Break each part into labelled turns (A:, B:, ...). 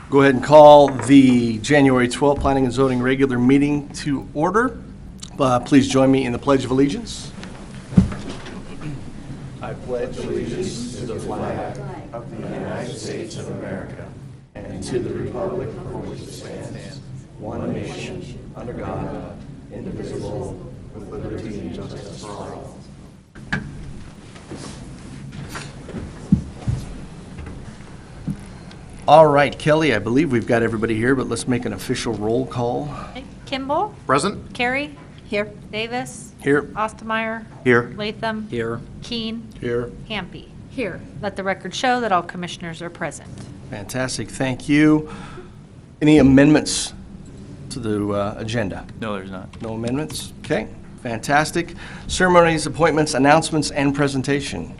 A: Go ahead and call the January 12th Planning and Zoning regular meeting to order. Please join me in the Pledge of Allegiance. I pledge allegiance to the flag of the United States of America and to the republic for which it stands, one nation, under God, indivisible, with liberty and justice for all. All right, Kelly, I believe we've got everybody here, but let's make an official roll call.
B: Kimball?
C: Present.
B: Carey?
D: Here.
B: Davis?
A: Here.
B: Ostermeyer?
C: Here.
B: Latham?
C: Here.
B: Keene?
A: Here.
B: Hampy?
D: Here.
B: Let the record show that all commissioners are present.
A: Fantastic, thank you. Any amendments to the agenda?
E: No, there's not.
A: No amendments? Okay, fantastic. Ceremonies, appointments, announcements, and presentation.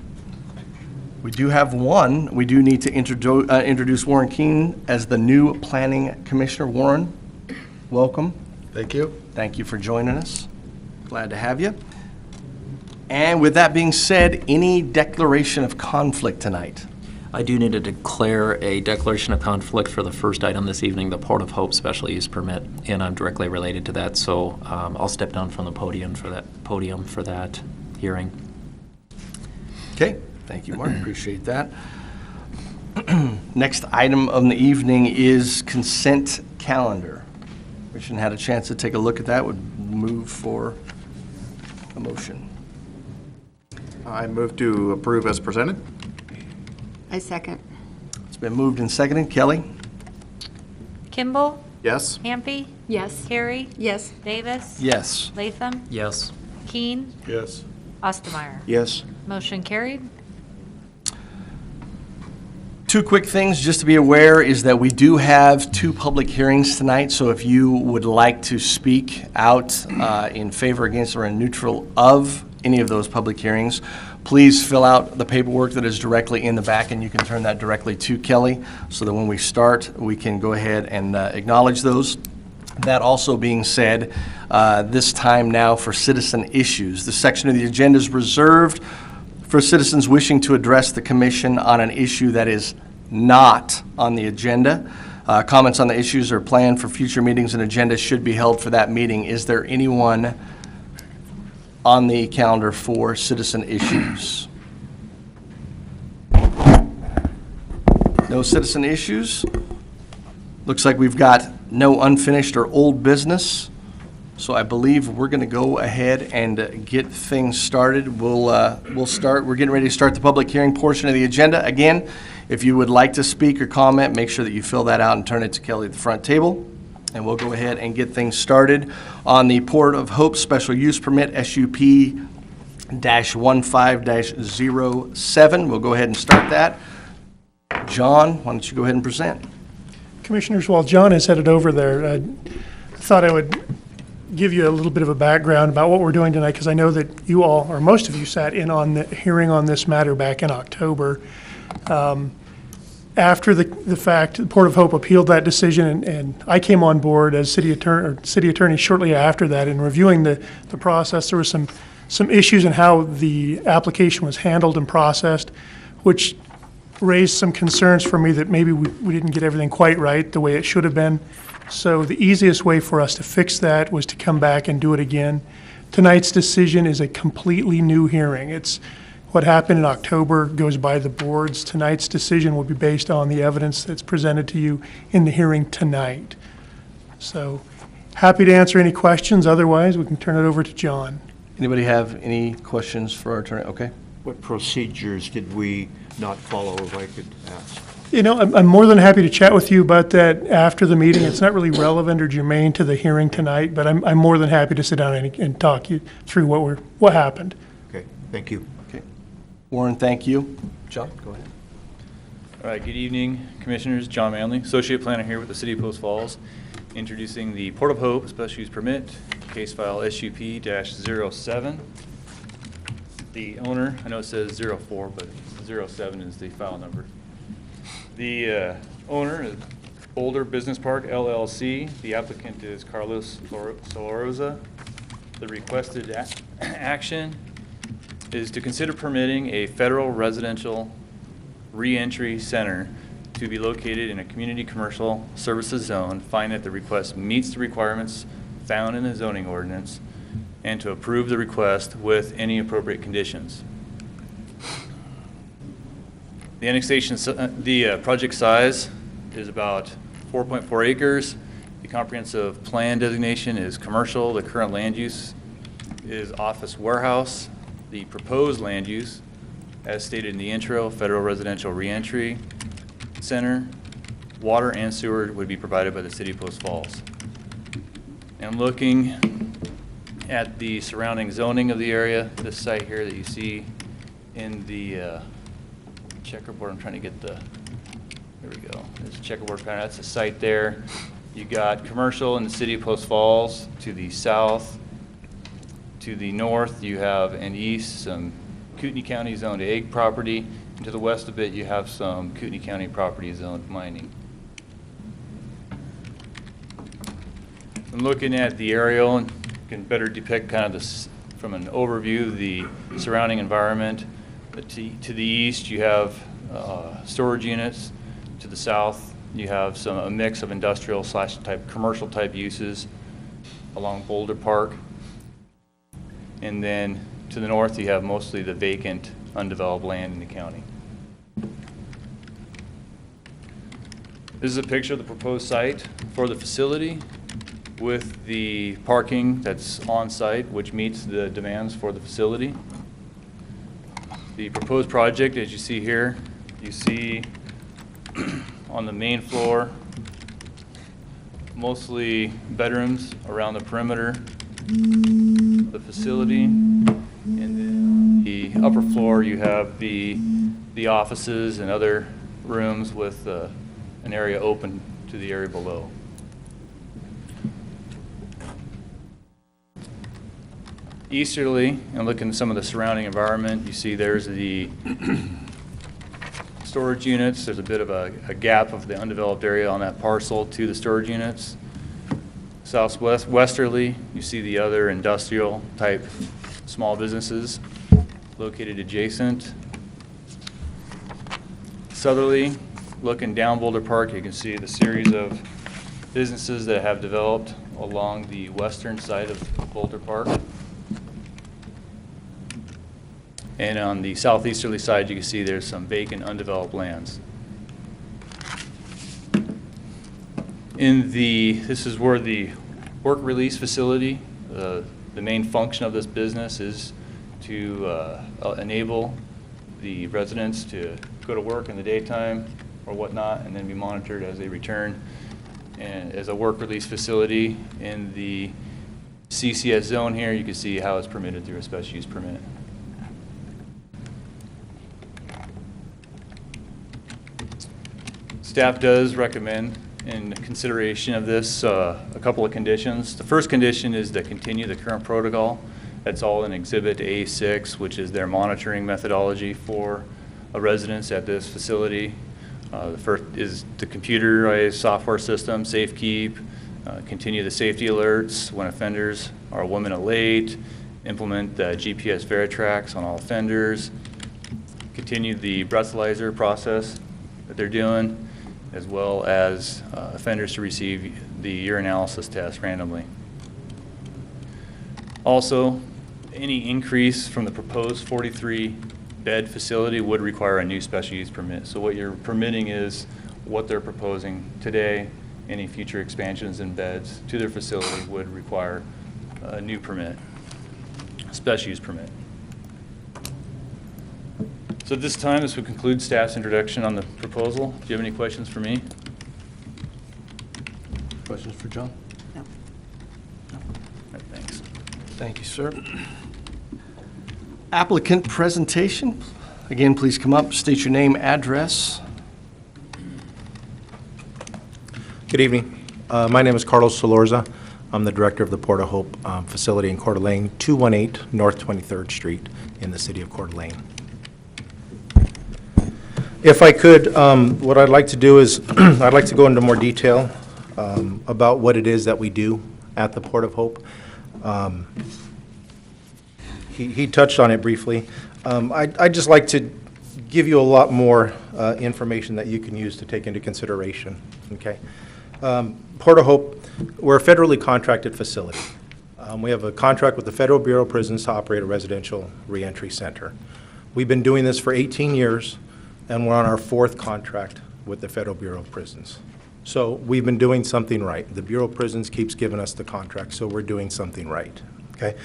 A: We do have one. We do need to introduce Warren Keene as the new Planning Commissioner. Warren, welcome.
C: Thank you.
A: Thank you for joining us. Glad to have you. And with that being said, any declaration of conflict tonight?
E: I do need to declare a declaration of conflict for the first item this evening, the Port of Hope special use permit, and I'm directly related to that, so I'll step down from the podium for that hearing.
A: Okay, thank you, Mark. Appreciate that. Next item of the evening is consent calendar. Commission had a chance to take a look at that. Would move for a motion.
C: I move to approve as presented.
D: I second.
A: It's been moved and seconded. Kelly?
B: Kimball?
C: Yes.
B: Hampy?
D: Yes.
B: Carey?
D: Yes.
B: Davis?
A: Yes.
B: Latham?
E: Yes.
B: Keene?
C: Yes.
B: Ostermeyer?
C: Yes.
B: Motion carried.
A: Two quick things just to be aware is that we do have two public hearings tonight, so if you would like to speak out in favor, against, or in neutral of any of those public hearings, please fill out the paperwork that is directly in the back, and you can turn that directly to Kelly so that when we start, we can go ahead and acknowledge those. That also being said, this time now for citizen issues. This section of the agenda is reserved for citizens wishing to address the commission on an issue that is not on the agenda. Comments on the issues are planned for future meetings, and agendas should be held for that meeting. Is there anyone on the calendar for citizen issues? No citizen issues. Looks like we've got no unfinished or old business. So I believe we're going to go ahead and get things started. We'll start. We're getting ready to start the public hearing portion of the agenda. Again, if you would like to speak or comment, make sure that you fill that out and turn it to Kelly at the front table. And we'll go ahead and get things started on the Port of Hope Special Use Permit, SUP-15-07. We'll go ahead and start that. John, why don't you go ahead and present?
F: Commissioners, while John is headed over there, I thought I would give you a little bit of a background about what we're doing tonight, because I know that you all, or most of you, sat in on the hearing on this matter back in October. After the fact, the Port of Hope appealed that decision, and I came on board as city attorney shortly after that. In reviewing the process, there were some issues in how the application was handled and processed, which raised some concerns for me that maybe we didn't get everything quite right the way it should have been. So the easiest way for us to fix that was to come back and do it again. Tonight's decision is a completely new hearing. It's what happened in October goes by the boards. Tonight's decision will be based on the evidence that's presented to you in the hearing tonight. So happy to answer any questions. Otherwise, we can turn it over to John.
A: Anybody have any questions for our attorney? Okay.
G: What procedures did we not follow, if I could ask?
F: You know, I'm more than happy to chat with you about that after the meeting. It's not really relevant or germane to the hearing tonight, but I'm more than happy to sit down and talk you through what happened.
G: Okay, thank you.
A: Okay. Warren, thank you. John, go ahead.
H: All right, good evening, Commissioners. Jon Manley, Associate Planner here with the City of Post Falls, introducing the Port of Hope Special Use Permit, case file SUP-07. The owner, I know it says 04, but 07 is the file number. The owner is Boulder Business Park, LLC. The applicant is Carlos Solorza. The requested action is to consider permitting a federal residential reentry center to be located in a community commercial services zone, find that the request meets the requirements found in the zoning ordinance, and to approve the request with any appropriate conditions. The annexation, the project size is about 4.4 acres. The comprehensive plan designation is commercial. The current land use is office warehouse. The proposed land use, as stated in the intro, federal residential reentry center, water and sewer would be provided by the city of Post Falls. And looking at the surrounding zoning of the area, this site here that you see in the checkerboard, I'm trying to get the, there we go. There's a checkerboard pattern, that's the site there. You got commercial in the city of Post Falls. To the south, to the north, you have, and east, some Kootenai County zoned ag property. And to the west of it, you have some Kootenai County property zoned mining. I'm looking at the aerial and can better depict kind of this from an overview, the surrounding environment. To the east, you have storage units. To the south, you have a mix of industrial / type commercial type uses along Boulder Park. And then to the north, you have mostly the vacant, undeveloped land in the county. This is a picture of the proposed site for the facility with the parking that's on site, which meets the demands for the facility. The proposed project, as you see here, you see on the main floor, mostly bedrooms around the perimeter of the facility. And then the upper floor, you have the offices and other rooms with an area open to the area below. Easterly, and looking at some of the surrounding environment, you see there's the storage units. There's a bit of a gap of the undeveloped area on that parcel to the storage units. Westerly, you see the other industrial type small businesses located adjacent. Southerly, looking down Boulder Park, you can see the series of businesses that have developed along the western side of Boulder Park. And on the southeasterly side, you can see there's some vacant, undeveloped lands. This is where the work release facility, the main function of this business is to enable the residents to go to work in the daytime or whatnot, and then be monitored as they return. And as a work release facility in the CCS zone here, you can see how it's permitted through a special use permit. Staff does recommend, in consideration of this, a couple of conditions. The first condition is to continue the current protocol. That's all in Exhibit A6, which is their monitoring methodology for residents at this facility. The first is the computerized software system, SafeKeep, continue the safety alerts when offenders are 1 minute late, implement the GPS Veritrax on all offenders, continue the breathalyzer process that they're doing, as well as offenders to receive the urinalysis test randomly. Also, any increase from the proposed 43-bed facility would require a new special use permit. So what you're permitting is what they're proposing today. Any future expansions in beds to their facility would require a new permit, special use permit. So at this time, this would conclude staff's introduction on the proposal. Do you have any questions for me?
A: Questions for John?
D: No.
H: All right, thanks.
A: Thank you, sir. Applicant presentation. Again, please come up, state your name, address.
I: Good evening. My name is Carlos Solorza. I'm the director of the Port of Hope facility in Coeur d'Alene, 218 North 23rd Street in the city of Coeur d'Alene. If I could, what I'd like to do is I'd like to go into more detail about what it is that we do at the Port of Hope. He touched on it briefly. I'd just like to give you a lot more information that you can use to take into consideration, okay? Port of Hope, we're a federally contracted facility. We have a contract with the Federal Bureau of Prisons to operate a residential reentry center. We've been doing this for 18 years, and we're on our 4th contract with the Federal Bureau of Prisons. So we've been doing something right. The Bureau of Prisons keeps giving us the contract, so we're doing something right, okay?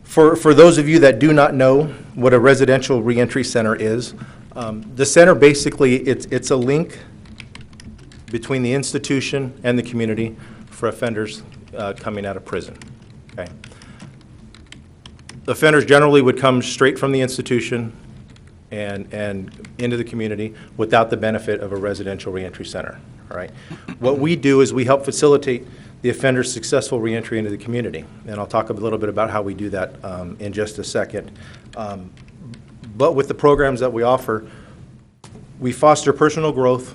I: For those of you that do not know what a residential reentry center is, the center basically, it's a link between the institution and the community for offenders coming out of prison, okay? Offenders generally would come straight from the institution and into the community without the benefit of a residential reentry center, all right? What we do is we help facilitate the offender's successful reentry into the community, and I'll talk a little bit about how we do that in just a second. But with the programs that we offer, we foster personal growth,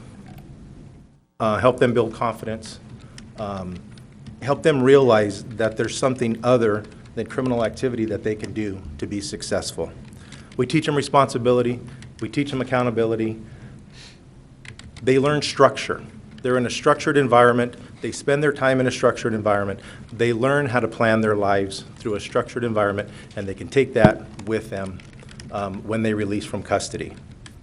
I: help them build confidence, help them realize that there's something other than criminal activity that they can do to be successful. We teach them responsibility, we teach them accountability. They learn structure. They're in a structured environment. They spend their time in a structured environment. They learn how to plan their lives through a structured environment, and they can take that with them when they release from custody,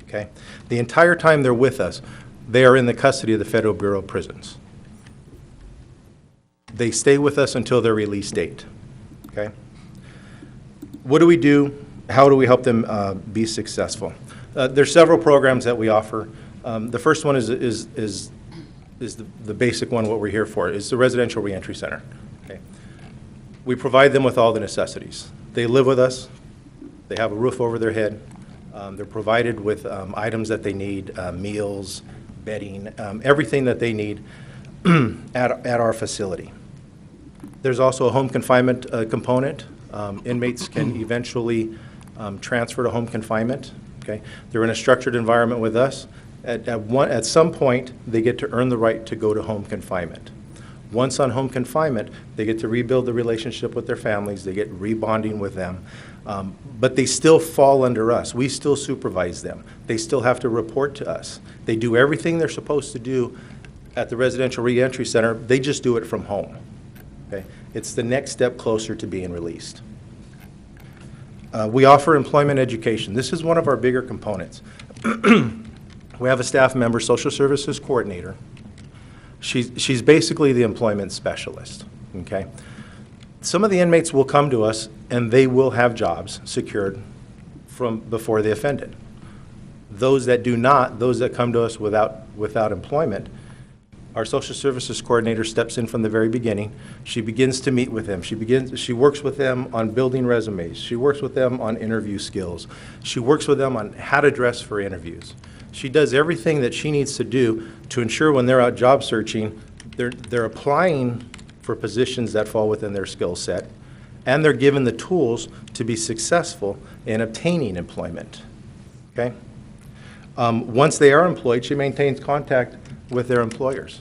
I: okay? The entire time they're with us, they are in the custody of the Federal Bureau of Prisons. They stay with us until their release date, okay? What do we do? How do we help them be successful? There's several programs that we offer. The first one is the basic one, what we're here for, is the Residential Reentry Center. Okay. We provide them with all the necessities. They live with us. They have a roof over their head. They're provided with items that they need, meals, bedding, everything that they need at our facility. There's also a home confinement component. Inmates can eventually transfer to home confinement. Okay. They're in a structured environment with us. At some point, they get to earn the right to go to home confinement. Once on home confinement, they get to rebuild the relationship with their families. They get rebonding with them. But they still fall under us. We still supervise them. They still have to report to us. They do everything they're supposed to do at the Residential Reentry Center. They just do it from home. Okay? It's the next step closer to being released. We offer employment education. This is one of our bigger components. We have a staff member, social services coordinator. She's basically the employment specialist, okay? Some of the inmates will come to us and they will have jobs secured from before they offended. Those that do not, those that come to us without employment, our social services coordinator steps in from the very beginning. She begins to meet with them. She works with them on building resumes. She works with them on interview skills. She works with them on how to dress for interviews. She does everything that she needs to do to ensure when they're out job searching, they're applying for positions that fall within their skill set, and they're given the tools to be successful in obtaining employment, okay? Once they are employed, she maintains contact with their employers.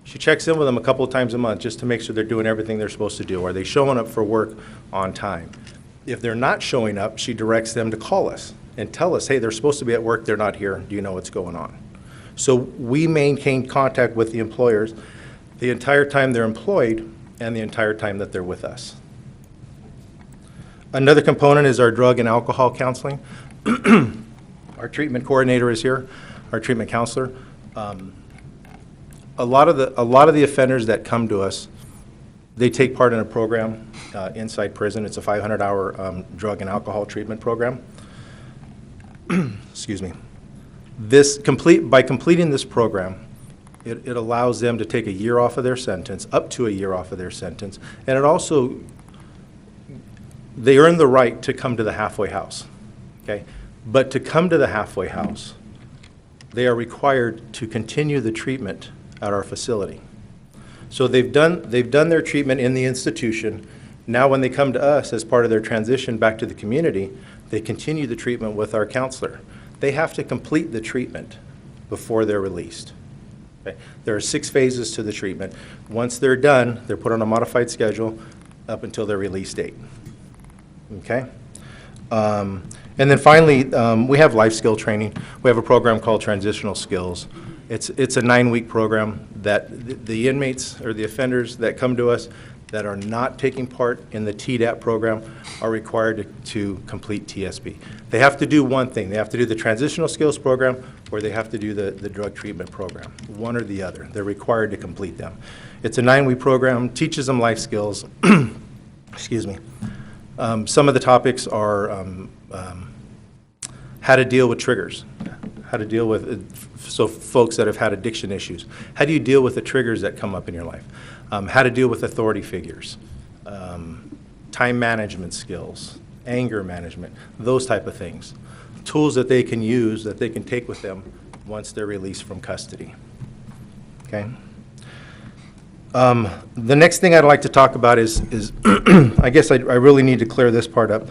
I: She checks in with them a couple of times a month just to make sure they're doing everything they're supposed to do. Are they showing up for work on time? If they're not showing up, she directs them to call us and tell us, hey, they're supposed to be at work, they're not here, do you know what's going on? So we maintain contact with the employers the entire time they're employed and the entire time that they're with us. Another component is our drug and alcohol counseling. Our treatment coordinator is here, our treatment counselor. A lot of the offenders that come to us, they take part in a program inside prison. It's a 500-hour drug and alcohol treatment program. Excuse me. By completing this program, it allows them to take a year off of their sentence, up to a year off of their sentence, and it also, they earn the right to come to the halfway house, okay? But to come to the halfway house, they are required to continue the treatment at our facility. So they've done their treatment in the institution. Now when they come to us as part of their transition back to the community, they continue the treatment with our counselor. They have to complete the treatment before they're released. Okay? There are 6 phases to the treatment. Once they're done, they're put on a modified schedule up until their release date. Okay? And then finally, we have life skill training. We have a program called Transitional Skills. It's a 9-week program that the inmates or the offenders that come to us that are not taking part in the TDAP program are required to complete TSP. They have to do one thing. They have to do the Transitional Skills program, or they have to do the drug treatment program, one or the other. They're required to complete them. It's a 9-week program, teaches them life skills. Excuse me. Some of the topics are how to deal with triggers, how to deal with, so folks that have had addiction issues, how do you deal with the triggers that come up in your life? How to deal with authority figures, time management skills, anger management, those type of things. Tools that they can use, that they can take with them once they're released from custody. Okay? The next thing I'd like to talk about is I guess I really need to clear this part up.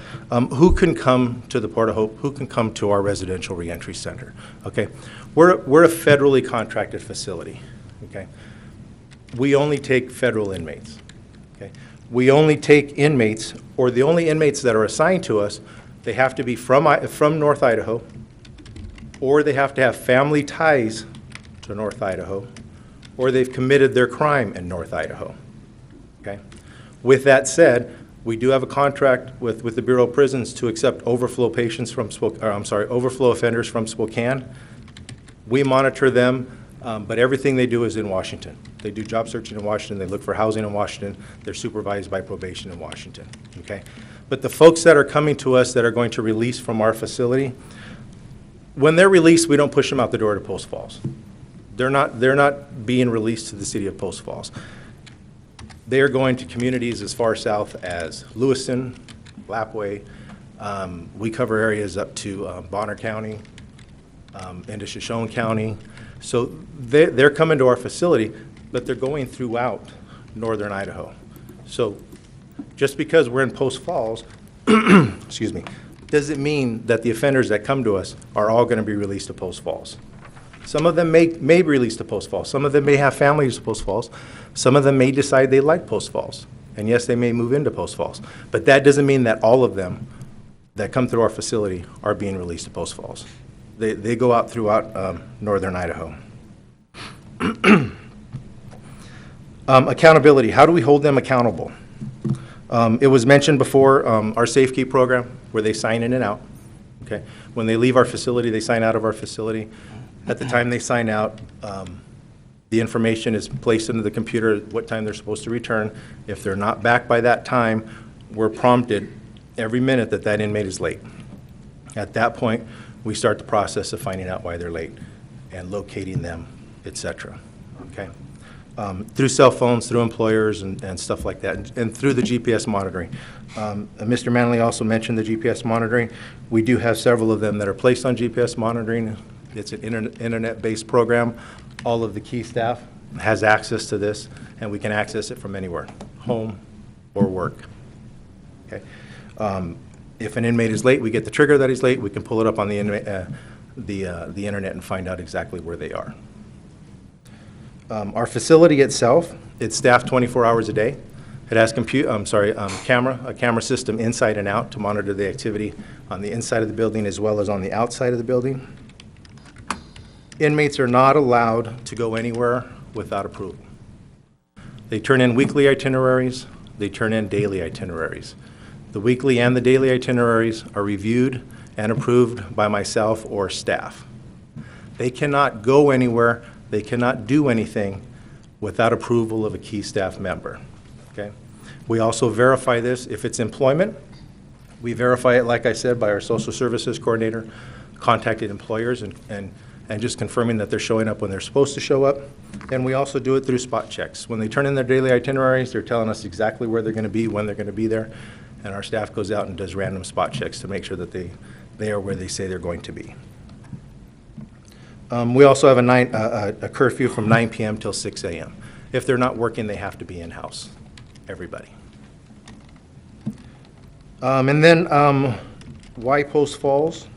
I: Who can come to the Port of Hope? Who can come to our residential reentry center? Okay, we're a federally contracted facility. Okay, we only take federal inmates. Okay, we only take inmates, or the only inmates that are assigned to us, they have to be from North Idaho, or they have to have family ties to North Idaho, or they've committed their crime in North Idaho. Okay? With that said, we do have a contract with the Bureau of Prisons to accept overflow patients from overflow offenders from Spokane. We monitor them, but everything they do is in Washington. They do job searching in Washington, they look for housing in Washington, they're supervised by probation in Washington. Okay? But the folks that are coming to us that are going to release from our facility, when they're released, we don't push them out the door to Post Falls. They're not being released to the city of Post Falls. They are going to communities as far south as Lewiston, Lapwai. We cover areas up to Bonner County, into Shoshone County. So they're coming to our facility, but they're going throughout northern Idaho. So just because we're in Post Falls, excuse me, doesn't mean that the offenders that come to us are all going to be released to Post Falls. Some of them may be released to Post Falls. Some of them may have families to Post Falls. Some of them may decide they like Post Falls. And yes, they may move into Post Falls. But that doesn't mean that all of them that come through our facility are being released to Post Falls. They go out throughout northern Idaho. Accountability. How do we hold them accountable? It was mentioned before, our SafeKey program, where they sign in and out. Okay. When they leave our facility, they sign out of our facility. At the time they sign out, the information is placed into the computer at what time they're supposed to return. If they're not back by that time, we're prompted every minute that that inmate is late. At that point, we start the process of finding out why they're late and locating them, et cetera. Okay? Through cell phones, through employers and stuff like that, and through the GPS monitoring. Mr. Manley also mentioned the GPS monitoring. We do have several of them that are placed on GPS monitoring. It's an internet-based program. All of the key staff has access to this, and we can access it from anywhere, home or work. Okay. If an inmate is late, we get the trigger that he's late. We can pull it up on the internet and find out exactly where they are. Our facility itself, it's staffed 24 hours a day. It has a camera system inside and out to monitor the activity on the inside of the building as well as on the outside of the building. Inmates are not allowed to go anywhere without approval. They turn in weekly itineraries. They turn in daily itineraries. The weekly and the daily itineraries are reviewed and approved by myself or staff. They cannot go anywhere. They cannot do anything without approval of a key staff member. Okay? We also verify this if it's employment. We verify it, like I said, by our social services coordinator, contacted employers, and just confirming that they're showing up when they're supposed to show up. And we also do it through spot checks. When they turn in their daily itineraries, they're telling us exactly where they're going to be, when they're going to be there, and our staff goes out and does random spot checks to make sure that they are where they say they're going to be. We also have a curfew from 9 p.m. till 6 a.m. If they're not working, they have to be in-house, everybody. And then why Post Falls?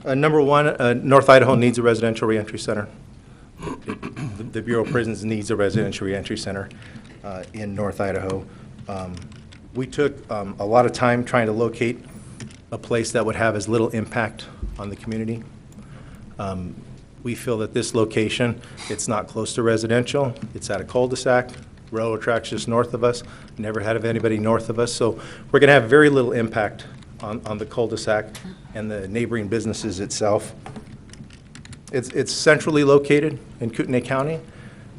I: Number one, North Idaho needs a residential reentry center. The Bureau of Prisons needs a residential reentry center in North Idaho. We took a lot of time trying to locate a place that would have as little impact on the community. We feel that this location, it's not close to residential, it's at a cul-de-sac, railroad tracks just north of us, never had anybody north of us, so we're going to have very little impact on the cul-de-sac and the neighboring businesses itself. It's centrally located in Kootenai County.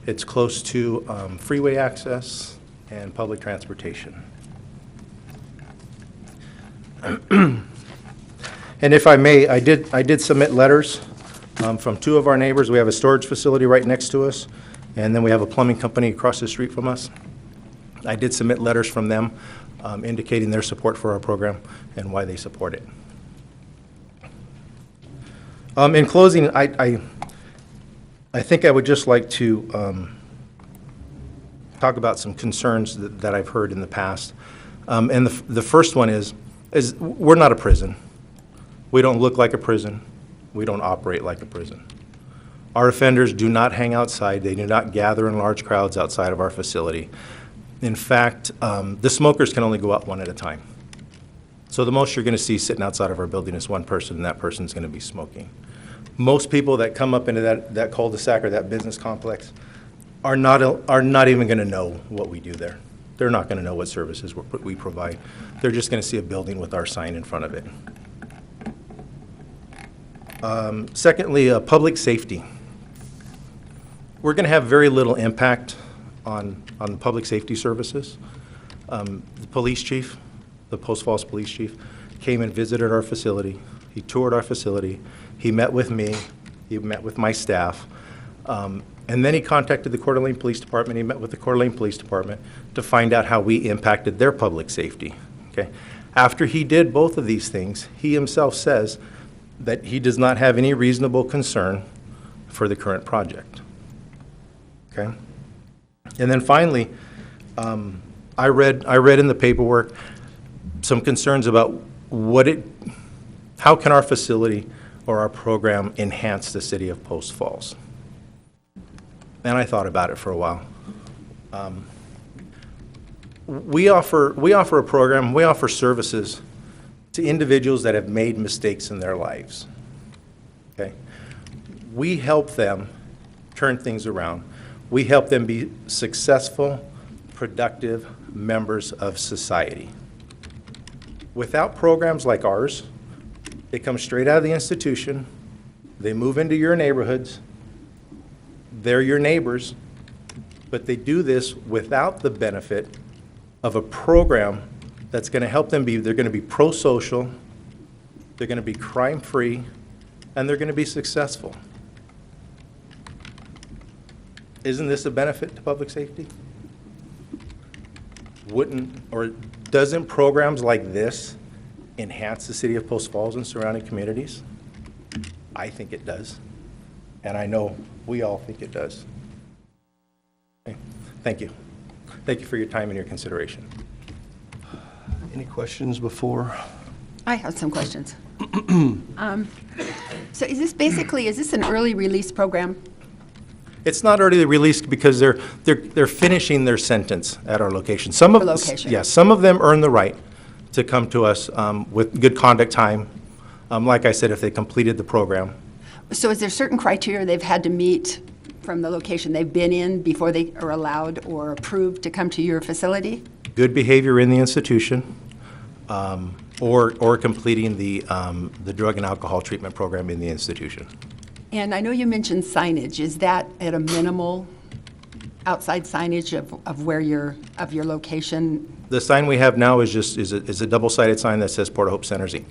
I: It's close to freeway access and public transportation. And if I may, I did submit letters from two of our neighbors. We have a storage facility right next to us, and then we have a plumbing company across the street from us. I did submit letters from them indicating their support for our program and why they support it. In closing, I think I would just like to talk about some concerns that I've heard in the past. And the first one is we're not a prison. We don't look like a prison. We don't operate like a prison. Our offenders do not hang outside. They do not gather in large crowds outside of our facility. In fact, the smokers can only go out one at a time. So the most you're going to see sitting outside of our building is one person, and that person's going to be smoking. Most people that come up into that cul-de-sac or that business complex are not even going to know what we do there. They're not going to know what services we provide. They're just going to see a building with our sign in front of it. Secondly, public safety. We're going to have very little impact on the public safety services. The police chief, the Post Falls police chief, came and visited our facility. He toured our facility. He met with me. He met with my staff. And then he contacted the Coeur d'Alene Police Department. He met with the Coeur d'Alene Police Department to find out how we impacted their public safety. Okay? After he did both of these things, he himself says that he does not have any reasonable concern for the current project. Okay? And then finally, I read in the paperwork some concerns about how can our facility or our program enhance the city of Post Falls? And I thought about it for a while. We offer a program, we offer services to individuals that have made mistakes in their lives. Okay? We help them turn things around. We help them be successful, productive members of society. Without programs like ours, they come straight out of the institution, they move into your neighborhoods, they're your neighbors, but they do this without the benefit of a program that's going to help them they're going to be pro-social, they're going to be crime-free, and they're going to be successful. Isn't this a benefit to public safety? Doesn't programs like this enhance the city of Post Falls and surrounding communities? I think it does. And I know we all think it does. Okay. Thank you. Thank you for your time and your consideration.
A: Any questions before?
D: I have some questions. So is this an early release program?
I: It's not early released because they're finishing their sentence at our location. Some of them earn the right to come to us with good conduct time. Like I said, if they completed the program.
D: So is there certain criteria they've had to meet from the location they've been in before they are allowed or approved to come to your facility?
I: Good behavior in the institution, or completing the drug and alcohol treatment program in the institution.
D: And I know you mentioned signage. Is that at a minimal outside signage of where your location?
I: The sign we have now is a double-sided sign that says Port of Hope Centers, Inc.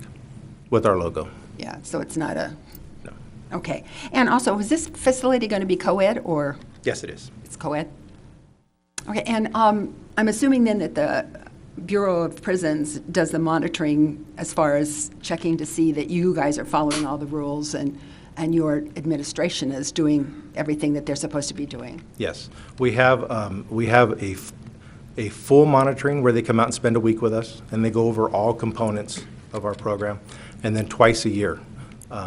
I: with our logo.
D: Yeah, so it's not a...
I: No.
D: Okay. And also, is this facility going to be co-ed or?
I: Yes, it is.
D: It's co-ed? Okay, and I'm assuming then that the Bureau of Prisons does the monitoring as far as checking to see that you guys are following all the rules and your administration is doing everything that they're supposed to be doing.
I: Yes, we have a full monitoring where they come out and spend a week with us, and they go over all components of our program, and then twice a year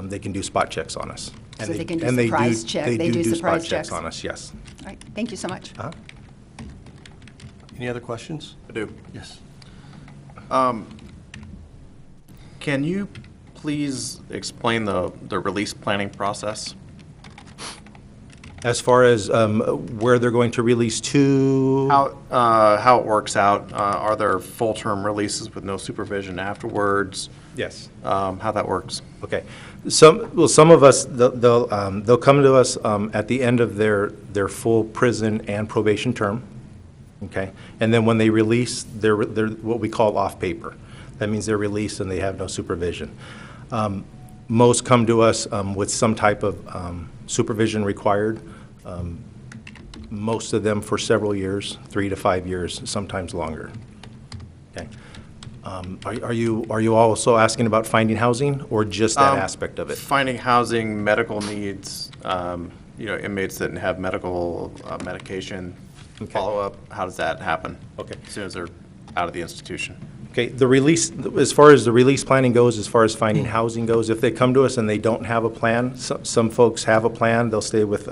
I: they can do spot checks on us.
D: So they can do surprise checks.
I: They do
D: surprise
I: spot checks
D: checks
I: on us. Yes.
D: All right. Thank you so much.
A: Any other questions?
C: I do.
A: Yes.
C: Can you please explain the release planning process?
I: As far as where they're going to release to?
C: How it works out? Are there full-term releases with no supervision afterwards?
I: Yes.
C: How that works?
I: Okay. Some of us, they'll come to us at the end of their full prison and probation term, okay? And then when they release, they're what we call off paper. That means they're released and they have no supervision. Most come to us with some type of supervision required. Most of them for several years, 3 to 5 years, sometimes longer. Okay. Are you also asking about finding housing or just that aspect of it?
C: Finding housing, medical needs, inmates that have medical medication, follow-up, how does that happen?
I: Okay.
C: As soon as they're out of the institution?
I: Okay, the release, as far as the release planning goes, as far as finding housing goes, if they come to us and they don't have a plan, some folks have a plan, they'll stay with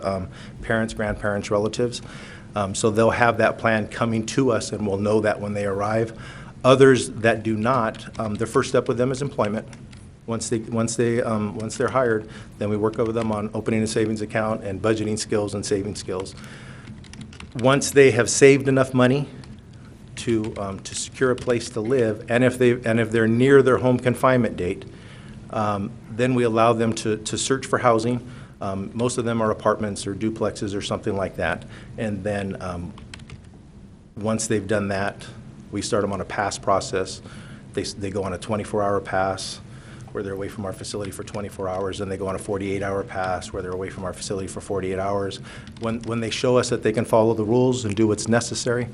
I: parents, grandparents, relatives. So they'll have that plan coming to us and we'll know that when they arrive. Others that do not, the first step with them is employment. Once they're hired, then we work with them on opening a savings account and budgeting skills and saving skills. Once they have saved enough money to secure a place to live, and if they're near their home confinement date, then we allow them to search for housing. Most of them are apartments or duplexes or something like that. And then once they've done that, we start them on a pass process. They go on a 24-hour pass where they're away from our facility for 24 hours, and they go on a 48-hour pass where they're away from our facility for 48 hours. When they show us that they can follow the rules and do what's necessary,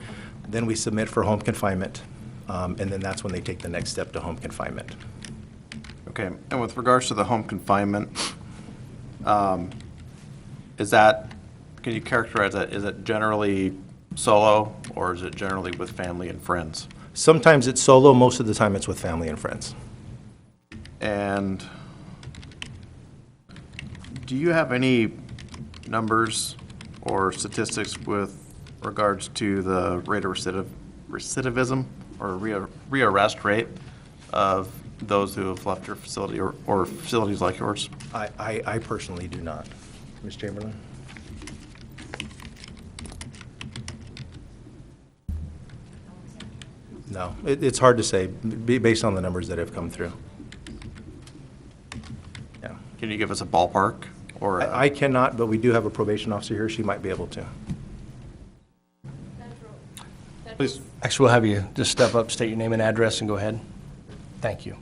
I: then we submit for home confinement, and then that's when they take the next step to home confinement.
C: Okay, and with regards to the home confinement, can you characterize that? Is it generally solo, or is it generally with family and friends?
I: Sometimes it's solo, most of the time it's with family and friends.
C: And do you have any numbers or statistics with regards to the rate of recidivism or rearrest rate of those who have left your facility or facilities like yours?
I: I personally do not. Ms. Chamberlain? No, it's hard to say based on the numbers that have come through. Yeah.
C: Can you give us a ballpark? Or
I: I cannot, but we do have a probation officer here. She might be able to.
C: Please.
A: Actually, we'll have you just step up, state your name and address, and go ahead. Thank you.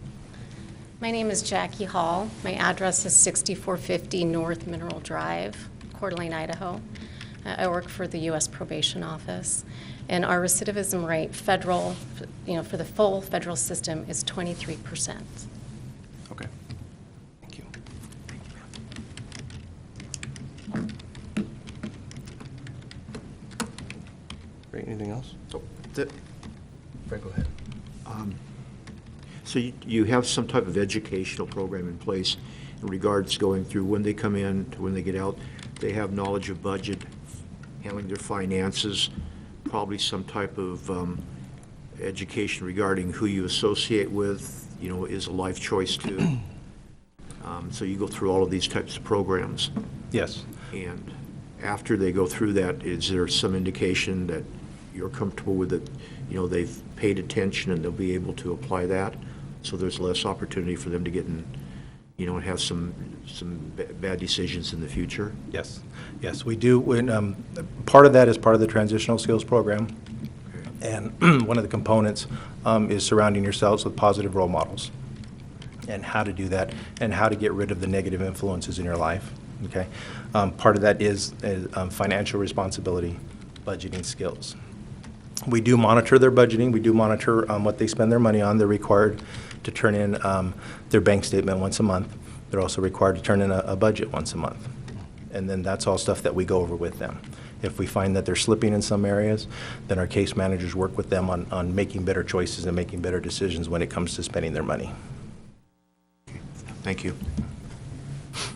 J: My name is Jackie Hall. My address is 6450 North Mineral Drive, Coeur d'Alene, Idaho. I work for the U.S. Probation Office, and our recidivism rate, federal, for the full federal system, is 23%.
C: Okay.
A: Thank you. Great. Anything else?
C: That's it.
A: Fred, go ahead.
G: So you have some type of educational program in place in regards to going through when they come in to when they get out. They have knowledge of budget, handling their finances, probably some type of education regarding who you associate with, is a life choice too. So you go through all of these types of programs.
I: Yes.
G: And after they go through that, is there some indication that you're comfortable with it? They've paid attention and they'll be able to apply that, so there's less opportunity for them to get in, and have some bad decisions in the future?
I: Yes. Yes, we do. Part of that is part of the transitional skills program.
G: Okay.
I: And one of the components is surrounding yourselves with positive role models and how to do that and how to get rid of the negative influences in your life. Okay. Part of that is financial responsibility, budgeting skills. We do monitor their budgeting. We do monitor what they spend their money on. They're required to turn in their bank statement once a month. They're also required to turn in a budget once a month. And then that's all stuff that we go over with them. If we find that they're slipping in some areas, then our case managers work with them on making better choices and making better decisions when it comes to spending their money.
G: Thank you.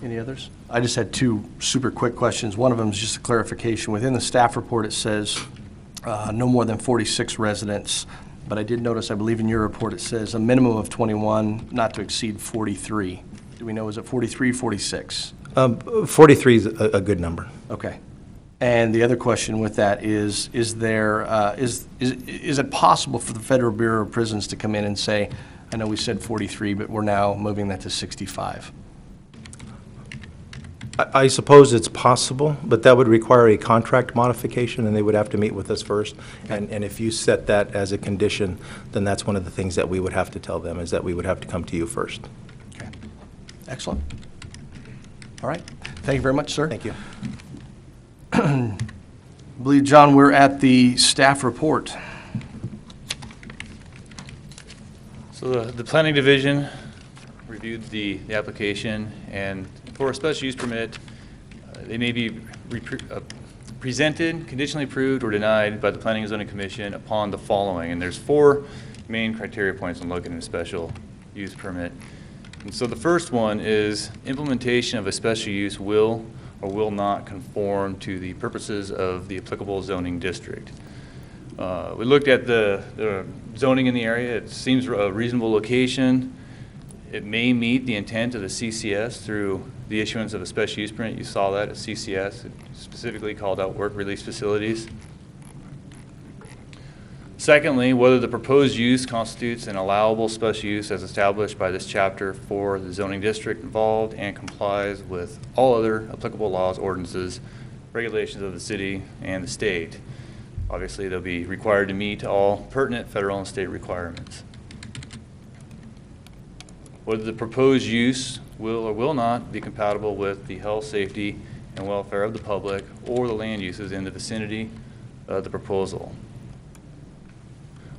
A: Any others? I just had two super quick questions. One of them is just a clarification. Within the staff report, it says no more than 46 residents, but I did notice, I believe in your report, it says a minimum of 21, not to exceed 43. Do we know, is it 43, 46?
I: 43 is a good number.
A: Okay. And the other question with that is it possible for the Federal Bureau of Prisons to come in and say, I know we said 43, but we're now moving that to 65?
I: I suppose it's possible, but that would require a contract modification, and they would have to meet with us first. And if you set that as a condition, then that's one of the things that we would have to tell them, is that we would have to come to you first.
A: Okay. Excellent. All right. Thank you very much, sir.
I: Thank you.
A: I believe, John, we're at the staff report.
H: So the planning division reviewed the application, and for a special use permit, they may be presented, conditionally approved, or denied by the Planning and Zoning Commission upon the following. And there's 4 main criteria points when looking at a special use permit. And so the first one is implementation of a special use will or will not conform to the purposes of the applicable zoning district. We looked at the zoning in the area. It seems a reasonable location. It may meet the intent of the CCS through the issuance of a special use permit. You saw that at CCS. It specifically called out work release facilities. Secondly, whether the proposed use constitutes an allowable special use as established by this chapter for the zoning district involved and complies with all other applicable laws, ordinances, regulations of the city and the state. Obviously, they'll be required to meet all pertinent federal and state requirements. Whether the proposed use will or will not be compatible with the health, safety, and welfare of the public or the land uses in the vicinity of the proposal.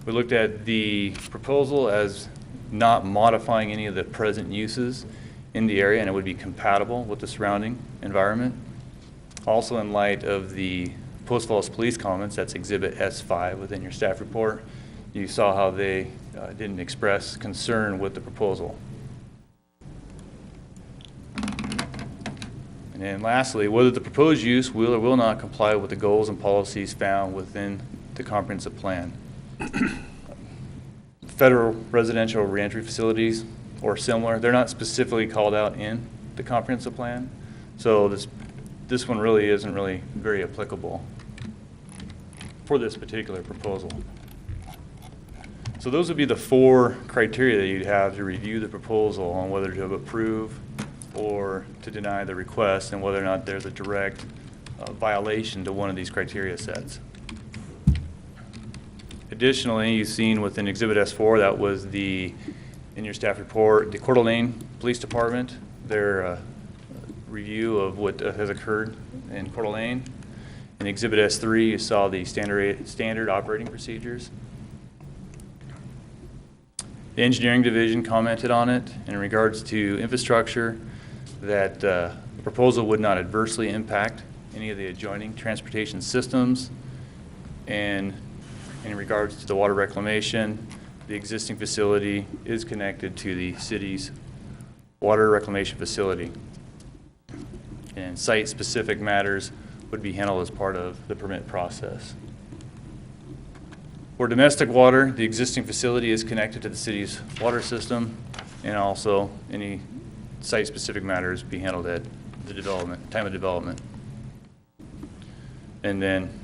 H: We looked at the proposal as not modifying any of the present uses in the area, and it would be compatible with the surrounding environment. Also, in light of the Post Falls Police comments, that's Exhibit S5 within your staff report, you saw how they didn't express concern with the proposal. And then lastly, whether the proposed use will or will not comply with the goals and policies found within the comprehensive plan. Federal residential reentry facilities or similar, they're not specifically called out in the comprehensive plan. So this one really isn't really very applicable for this particular proposal. So those would be the 4 criteria that you'd have to review the proposal on whether to approve or to deny the request, and whether or not there's a direct violation to one of these criteria sets. Additionally, you've seen within Exhibit S4, that was in your staff report, the Coeur d'Alene Police Department, their review of what has occurred in Coeur d'Alene. In Exhibit S3, you saw the standard operating procedures. The engineering division commented on it in regards to infrastructure, that the proposal would not adversely impact any of the adjoining transportation systems. And in regards to the water reclamation, the existing facility is connected to the city's water reclamation facility. And site-specific matters would be handled as part of the permit process. For domestic water, the existing facility is connected to the city's water system, and also any site-specific matters be handled at the time of development. And then,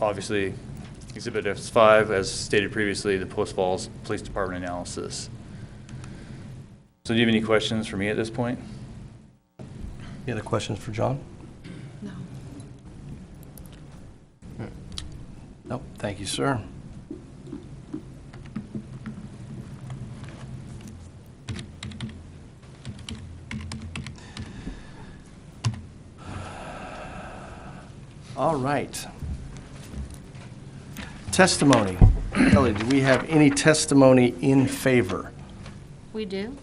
H: obviously, Exhibit S5, as stated previously, the Post Falls Police Department analysis. So do you have any questions for me at this point?
A: Any other questions for John?
D: No.
A: No, thank you, sir. All right. Testimony. Kelly, do we have any testimony in favor?
B: We do.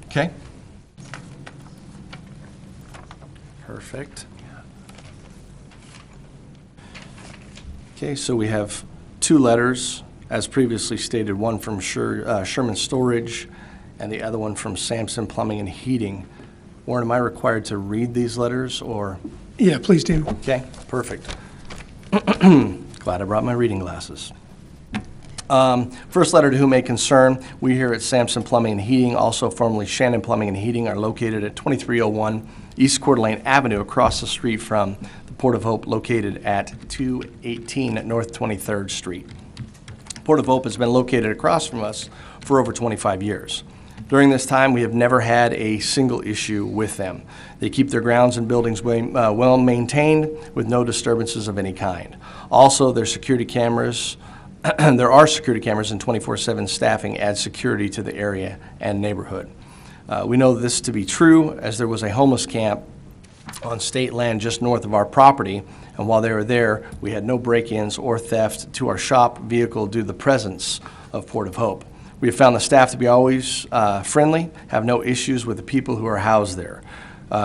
A: Okay. Perfect. Okay, so we have 2 letters, as previously stated, one from Sherman Storage and the other one from Sampson Plumbing and Heating. Warren, am I required to read these letters, or?
F: Yeah, please do.
A: Okay, perfect. Glad I brought my reading glasses. First letter to whom may concern, we here at Sampson Plumbing and Heating, also formerly Shannon Plumbing and Heating, are located at 2301 East Coeur d'Alene Avenue, across the street from the Port of Hope, located at 218 North 23rd Street. Port of Hope has been located across from us for over 25 years. During this time, we have never had a single issue with them. They keep their grounds and buildings well maintained with no disturbances of any kind. Also, their security cameras, there are security cameras and 24/7 staffing add security to the area and neighborhood. We know this to be true, as there was a homeless camp on state land just north of our property, and while they were there, we had no break-ins or theft to our shop vehicle due to the presence of Port of Hope. We have found the staff to be always friendly, have no issues with the people who are housed there.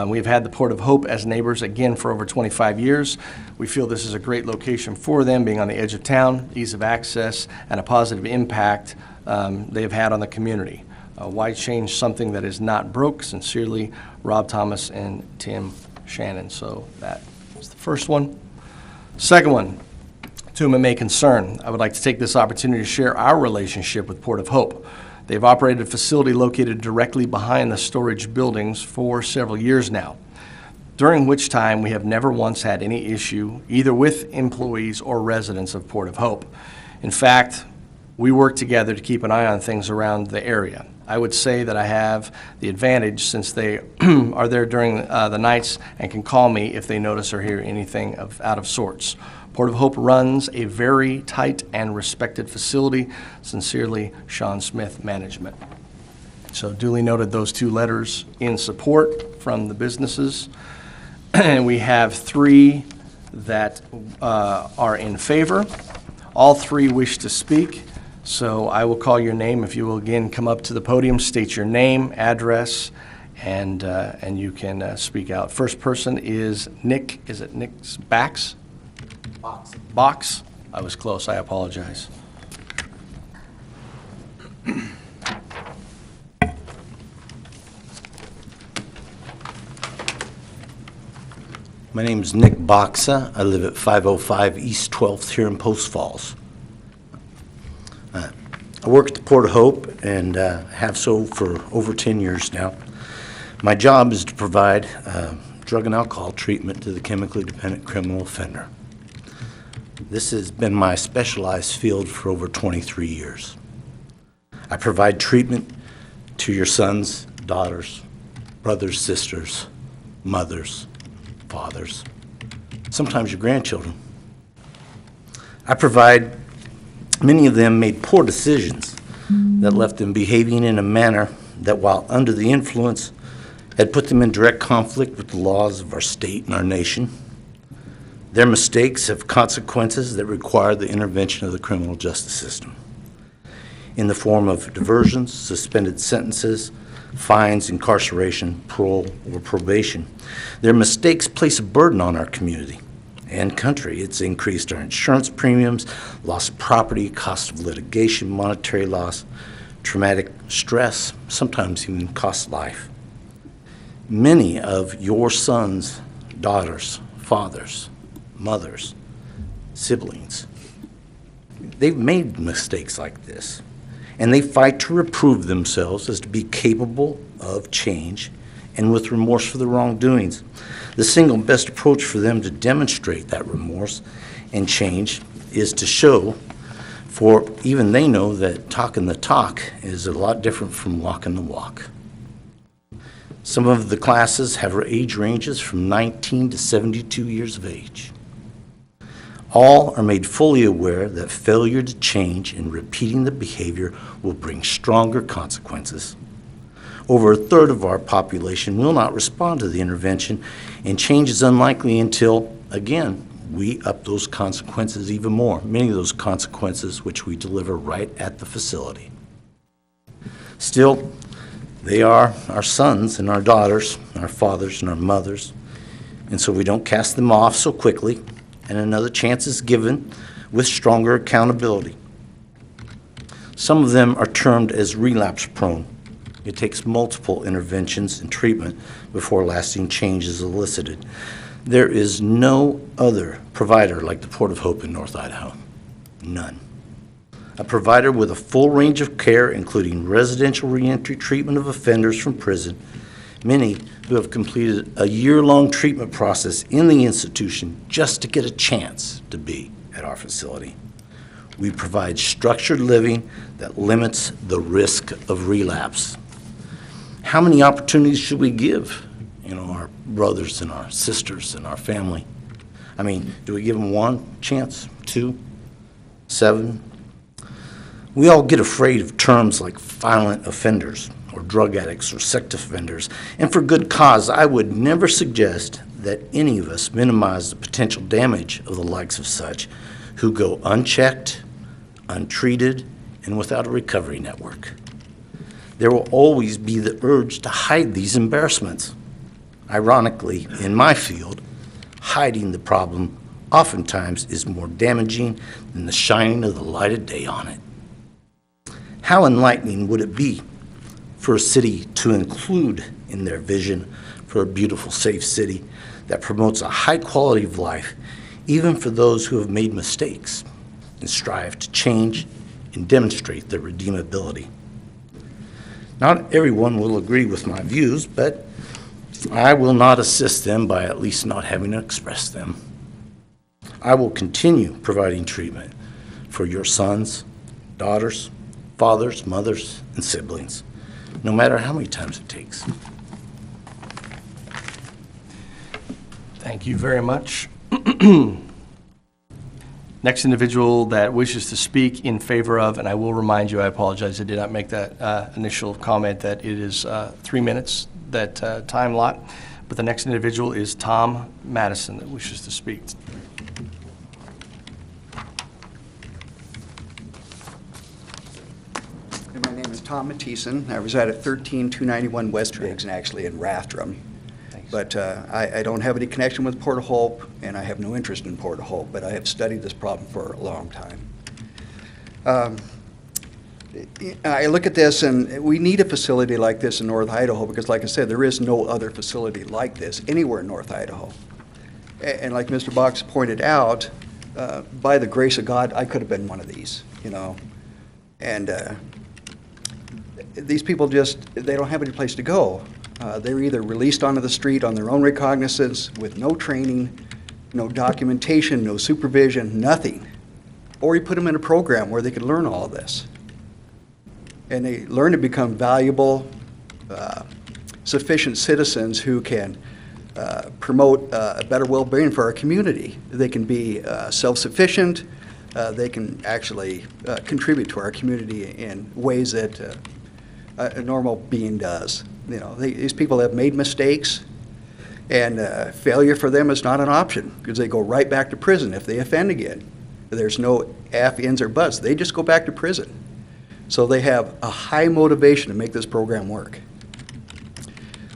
A: We have had the Port of Hope as neighbors again for over 25 years. We feel this is a great location for them, being on the edge of town, ease of access, and a positive impact they have had on the community. Why change something that is not broke? Sincerely, Rob Thomas and Tim Shannon. So that is the first one. Second one, to whom it may concern, I would like to take this opportunity to share our relationship with Port of Hope. They've operated a facility located directly behind the storage buildings for several years now, during which time we have never once had any issue either with employees or residents of Port of Hope. In fact, we work together to keep an eye on things around the area. I would say that I have the advantage, since they are there during the nights and can call me if they notice or hear anything out of sorts. Port of Hope runs a very tight and respected facility. Sincerely, Sean Smith, Management. So duly noted those two letters in support from the businesses. And we have three that are in favor. All three wish to speak. So I will call your name. If you will again come up to the podium, state your name, address, and you can speak out. First person is Nick. Is it Nick Bax? Box. I was close. I apologize.
K: My name is Nick Boxa. I live at 505 East 12th here in Post Falls. I work at the Port of Hope and have so for over 10 years now. My job is to provide drug and alcohol treatment to the chemically dependent criminal offender. This has been my specialized field for over 23 years. I provide treatment to your sons, daughters, brothers, sisters, mothers, fathers, sometimes your grandchildren. I provide, many of them made poor decisions that left them behaving in a manner that, while under the influence, had put them in direct conflict with the laws of our state and our nation. Their mistakes have consequences that require the intervention of the criminal justice system in the form of diversions, suspended sentences, fines, incarceration, parole, or probation. Their mistakes place a burden on our community and country. It's increased our insurance premiums, loss of property, cost of litigation, monetary loss, traumatic stress, sometimes even cost life. Many of your sons, daughters, fathers, mothers, siblings, they've made mistakes like this, and they fight to reprove themselves as to be capable of change and with remorse for the wrongdoings. The single best approach for them to demonstrate that remorse and change is to show, for even they know that talking the talk is a lot different from walking the walk. Some of the classes have age ranges from 19 to 72 years of age. All are made fully aware that failure to change and repeating the behavior will bring stronger consequences. Over a third of our population will not respond to the intervention, and change is unlikely until, again, we up those consequences even more, many of those consequences which we deliver right at the facility. Still, they are our sons and our daughters, our fathers and our mothers, and so we don't cast them off so quickly, and another chance is given with stronger accountability. Some of them are termed as relapse prone. It takes multiple interventions and treatment before lasting change is elicited. There is no other provider like the Port of Hope in North Idaho. None. A provider with a full range of care, including residential reentry treatment of offenders from prison, many who have completed a year-long treatment process in the institution just to get a chance to be at our facility. We provide structured living that limits the risk of relapse. How many opportunities should we give, our brothers and our sisters and our family? I mean, do we give them 1 chance, 2, 7? We all get afraid of terms like violent offenders or drug addicts or sex offenders, and for good cause. I would never suggest that any of us minimize the potential damage of the likes of such who go unchecked, untreated, and without a recovery network. There will always be the urge to hide these embarrassments. Ironically, in my field, hiding the problem oftentimes is more damaging than the shining of the light of day on it. How enlightening would it be for a city to include in their vision for a beautiful, safe city that promotes a high quality of life, even for those who have made mistakes, and strive to change and demonstrate their redeemability? Not everyone will agree with my views, but I will not assist them by at least not having to express them. I will continue providing treatment for your sons, daughters, fathers, mothers, and siblings, no matter how many times it takes.
A: Thank you very much. Next individual that wishes to speak in favor of, and I will remind you, I apologize, I did not make that initial comment, that it is 3 minutes, that time lot. But the next individual is Tom Madison that wishes to speak.
L: My name is Tom Mathieson. I reside at 13291 West Biggs and actually in Rathdrum. But I don't have any connection with Port of Hope, and I have no interest in Port of Hope, but I have studied this problem for a long time. I look at this, and we need a facility like this in North Idaho because, like I said, there is no other facility like this anywhere in North Idaho. And like Mr. Box pointed out, by the grace of God, I could have been one of these, And these people they don't have any place to go. They're either released onto the street on their own recognizance with no training, no documentation, no supervision, nothing. Or you put them in a program where they can learn all of this. And they learn to become valuable, sufficient citizens who can promote a better well-being for our community. They can be self-sufficient. They can actually contribute to our community in ways that a normal being does. These people have made mistakes, and failure for them is not an option because they go right back to prison if they offend again. There's no ifs, ands, or buts. They just go back to prison. So they have a high motivation to make this program work.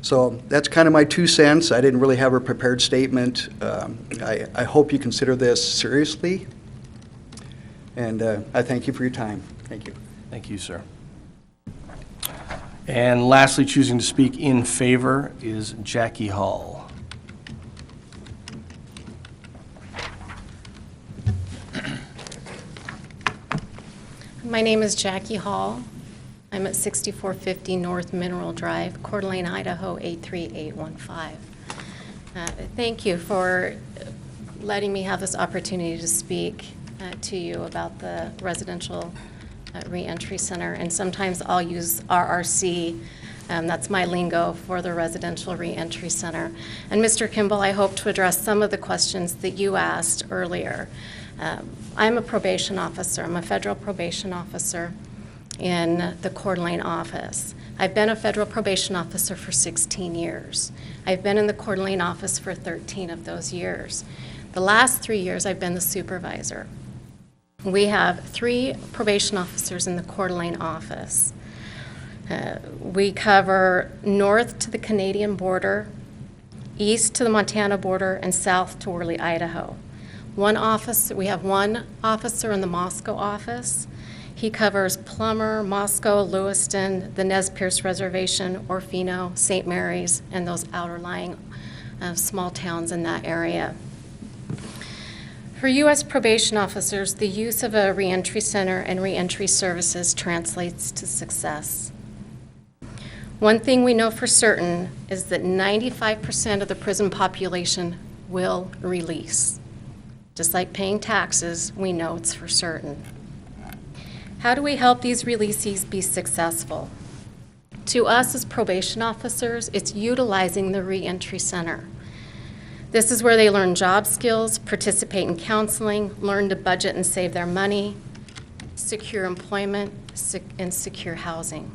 L: So that's kind of my 2 cents. I didn't really have a prepared statement. I hope you consider this seriously, and I thank you for your time. Thank you.
A: Thank you, sir. And lastly, choosing to speak in favor is Jackie Hall.
J: My name is Jackie Hall. I'm at 6450 North Mineral Drive, Coeur d'Alene, Idaho, 83815. Thank you for letting me have this opportunity to speak to you about the Residential Reentry Center. And sometimes I'll use RRC. That's my lingo for the Residential Reentry Center. And Mr. Kimball, I hope to address some of the questions that you asked earlier. I'm a probation officer. I'm a federal probation officer in the Coeur d'Alene office. I've been a federal probation officer for 16 years. I've been in the Coeur d'Alene office for 13 of those years. The last 3 years, I've been the supervisor. We have 3 probation officers in the Coeur d'Alene office. We cover north to the Canadian border, east to the Montana border, and south to Worley, Idaho. We have one officer in the Moscow office. He covers Plummer, Moscow, Lewiston, the Nez Perce Reservation, Orfino, St. Mary's, and those outerlying small towns in that area. For U.S. probation officers, the use of a reentry center and reentry services translates to success. One thing we know for certain is that 95% of the prison population will release. Just like paying taxes, we know it's for certain. How do we help these releasees be successful? To us as probation officers, it's utilizing the reentry center. This is where they learn job skills, participate in counseling, learn to budget and save their money, secure employment, and secure housing.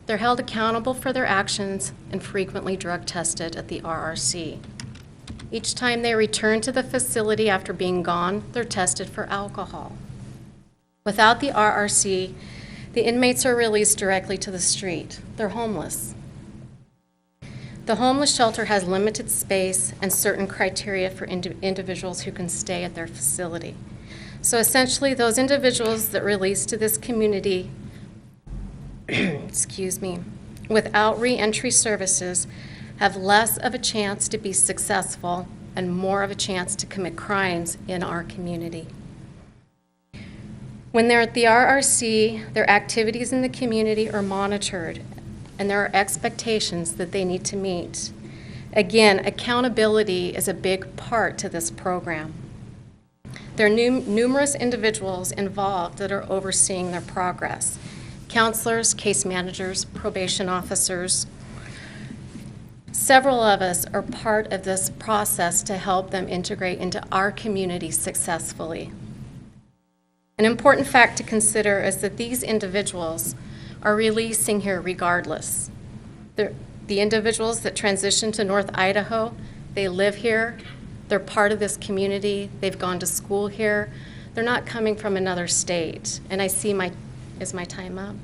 J: They're held accountable for their actions and frequently drug tested at the RRC. Each time they return to the facility after being gone, they're tested for alcohol. Without the RRC, the inmates are released directly to the street. They're homeless. The homeless shelter has limited space and certain criteria for individuals who can stay at their facility. So essentially, those individuals that release to this community excuse me, without reentry services have less of a chance to be successful and more of a chance to commit crimes in our community. When they're at the RRC, their activities in the community are monitored, and there are expectations that they need to meet. Again, accountability is a big part to this program. There are numerous individuals involved that are overseeing their progress. Counselors, case managers, probation officers. Several of us are part of this process to help them integrate into our community successfully. An important fact to consider is that these individuals are releasing here regardless. The individuals that transition to North Idaho, they live here, they're part of this community, they've gone to school here, they're not coming from another state. And I see is my time up?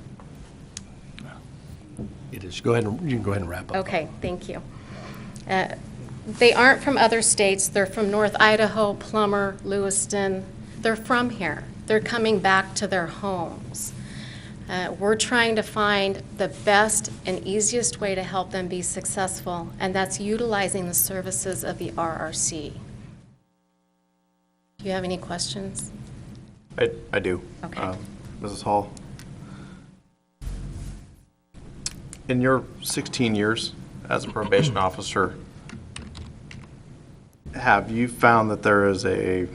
A: It is. Go ahead and, you can go ahead and wrap up.
J: Okay, thank you. They aren't from other states. They're from North Idaho, Plummer, Lewiston. They're from here. They're coming back to their homes. We're trying to find the best and easiest way to help them be successful, and that's utilizing the services of the RRC. Do you have any questions?
C: I do.
J: Okay.
C: Mrs. Hall, in your 16 years as a probation officer, have you found that there is a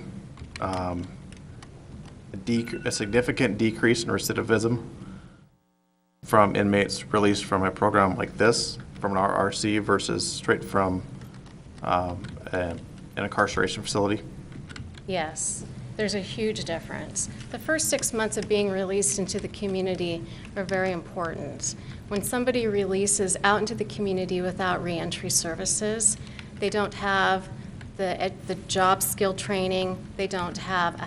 C: significant decrease in recidivism from inmates released from a program like this, from an RRC, versus straight from an incarceration facility?
J: Yes. There's a huge difference. The first 6 months of being released into the community are very important. When somebody releases out into the community without reentry services, they don't have the job skill training, they don't have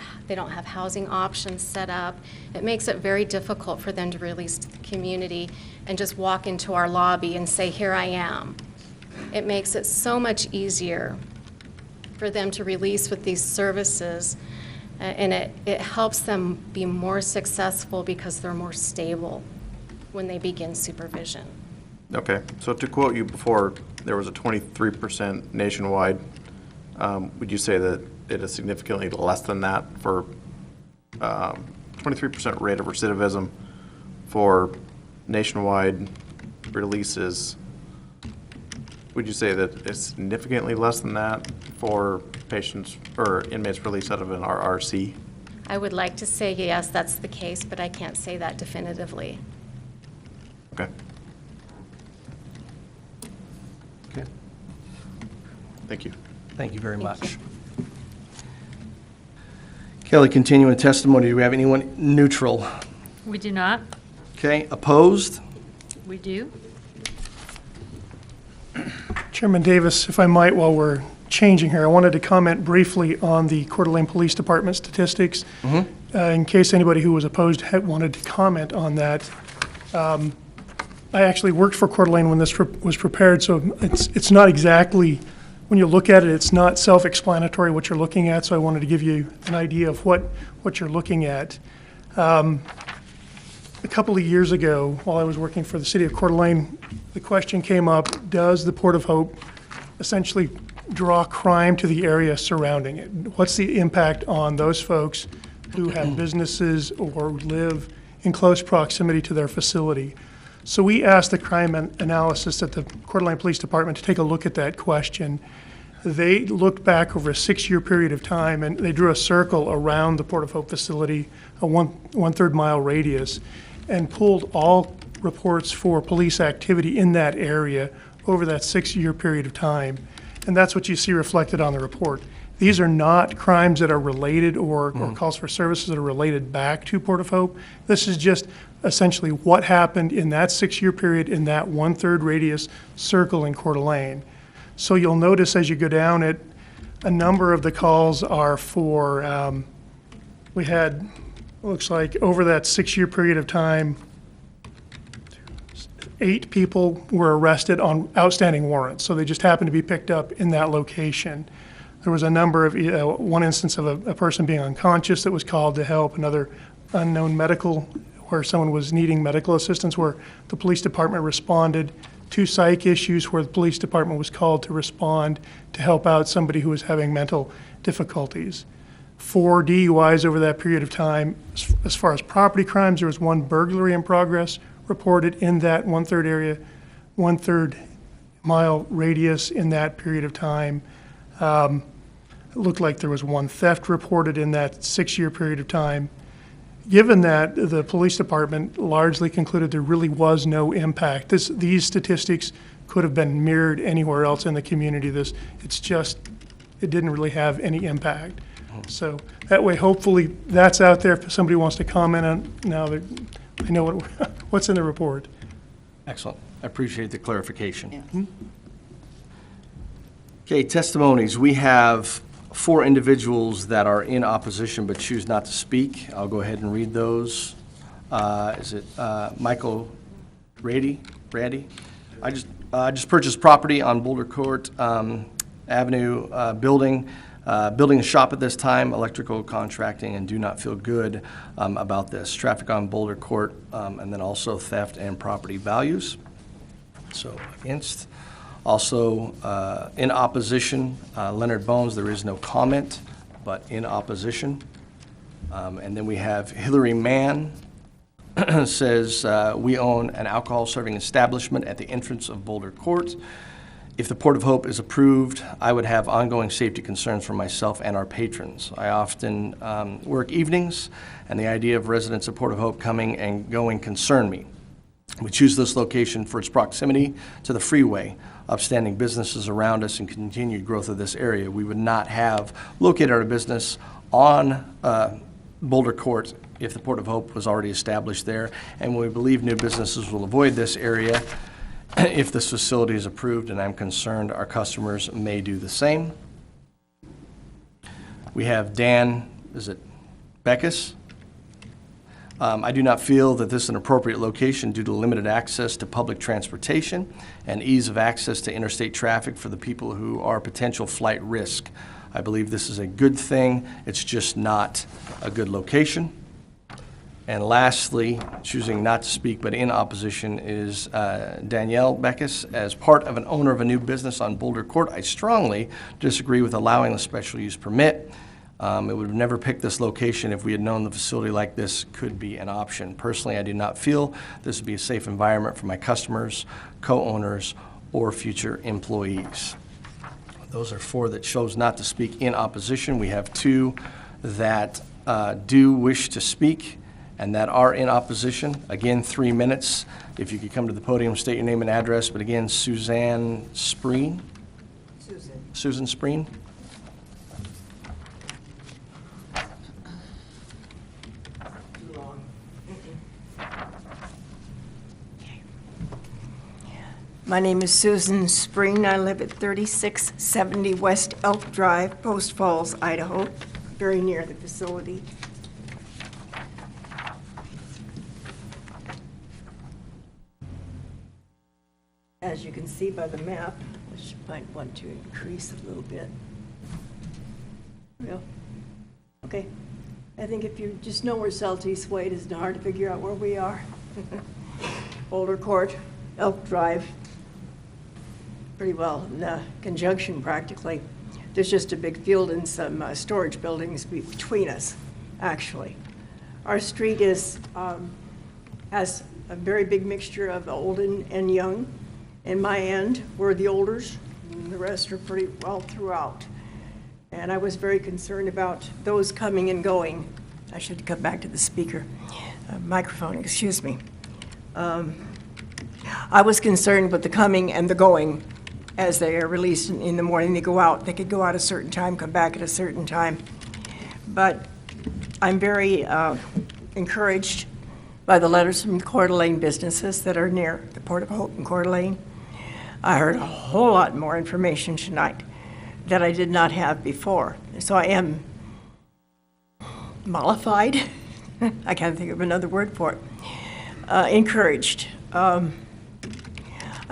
J: housing options set up. It makes it very difficult for them to release to the community and just walk into our lobby and say, here I am. It makes it so much easier for them to release with these services. And it helps them be more successful because they're more stable when they begin supervision.
C: Okay, so to quote you before, there was a 23% nationwide. Would you say that it is significantly less than that for 23% rate of recidivism for nationwide releases? Would you say that it's significantly less than that for patients or inmates released out of an RRC?
J: I would like to say yes, that's the case, but I can't say that definitively.
C: Okay.
A: Okay.
C: Thank you.
A: Thank you very
J: Thank
A: much. Kelly, continuing testimony, do we have anyone neutral?
B: We do not.
A: Okay, opposed?
B: We do.
F: Chairman Davis, if I might, while we're changing here, I wanted to comment briefly on the Coeur d'Alene Police Department statistics. In case anybody who was opposed wanted to comment on that. I actually worked for Coeur d'Alene when this was prepared, so it's not exactly, when you look at it, it's not self-explanatory what you're looking at, so I wanted to give you an idea of what you're looking at. a couple of years ago, while I was working for the city of Coeur d'Alene, the question came up, does the Port of Hope essentially draw crime to the area surrounding it? What's the impact on those folks who have businesses or live in close proximity to their facility? So we asked the crime analysis at the Coeur d'Alene Police Department to take a look at that question. They looked back over a 6-year period of time, and they drew a circle around the Port of Hope facility, a one-third mile radius, and pulled all reports for police activity in that area over that 6-year period of time. And that's what you see reflected on the report. These are not crimes that are related or calls for services that are related back to Port of Hope. This is just essentially what happened in that 6-year period in that one-third radius circle in Coeur d'Alene. So you'll notice as you go down it, a number of the calls are for, we had, looks like over that 6-year period of time, 8 people were arrested on outstanding warrants. So they just happened to be picked up in that location. There was a number of, one instance of a person being unconscious that was called to help, another unknown medical, where someone was needing medical assistance, where the police department responded, 2 psych issues where the police department was called to respond to help out somebody who was having mental difficulties. 4 DUIs over that period of time. As far as property crimes, there was 1 burglary in progress reported in that one-third area, one-third mile radius in that period of time. It looked like there was 1 theft reported in that 6-year period of time. Given that, the police department largely concluded there really was no impact. These statistics could have been mirrored anywhere else in the community. It didn't really have any impact. So that way, hopefully, that's out there if somebody wants to comment on now. I know what's in the report.
A: Excellent. I appreciate the clarification. Okay, testimonies. We have 4 individuals that are in opposition but choose not to speak. I'll go ahead and read those. Is it Michael Rady? I just purchased property on Boulder Court Avenue, building a shop at this time, electrical contracting, and do not feel good about this. Traffic on Boulder Court, and then also theft and property values. So against. Also, in opposition, Leonard Bones, there is no comment, but in opposition. And then we have Hillary Mann, says, we own an alcohol serving establishment at the entrance of Boulder Court. If the Port of Hope is approved, I would have ongoing safety concerns for myself and our patrons. I often work evenings, and the idea of residents of Port of Hope coming and going concern me. We choose this location for its proximity to the freeway, upstanding businesses around us, and continued growth of this area. We would not have located our business on Boulder Court if the Port of Hope was already established there, and we believe new businesses will avoid this area if this facility is approved, and I'm concerned our customers may do the same. We have Dan, Beckus? I do not feel that this is an appropriate location due to limited access to public transportation and ease of access to interstate traffic for the people who are potential flight risk. I believe this is a good thing. It's just not a good location. And lastly, choosing not to speak but in opposition is Danielle Beckus. As part of an owner of a new business on Boulder Court, I strongly disagree with allowing the special use permit. It would have never picked this location if we had known the facility like this could be an option. Personally, I do not feel this would be a safe environment for my customers, co-owners, or future employees. Those are 4 that chose not to speak in opposition. We have 2 that do wish to speak and that are in opposition. Again, 3 minutes. If you could come to the podium, state your name and address. But again, Suzanne Spreen. Susan Spreen.
M: My name is Susan Spring. I live at 3670 West Elk Drive, Post Falls, Idaho, very near the facility. As you can see by the map, which you might want to increase a little bit. Real? Okay. I think if you just know where Southeast Wade is, it's hard to figure out where we are. Boulder Court, Elk Drive, pretty well in conjunction practically. There's just a big field and some storage buildings between us, actually. Our street has a very big mixture of old and young. In my end, we're the olders, and the rest are pretty well throughout. And I was very concerned about those coming and going. I should come back to the speaker, microphone, excuse me. I was concerned with the coming and the going as they are released in the morning. They go out. They could go out a certain time, come back at a certain time. But I'm very encouraged by the letters from Coeur d'Alene businesses that are near the Port of Hope and Coeur d'Alene. I heard a whole lot more information tonight that I did not have before. So I am mollified. I can't think of another word for it. Encouraged. I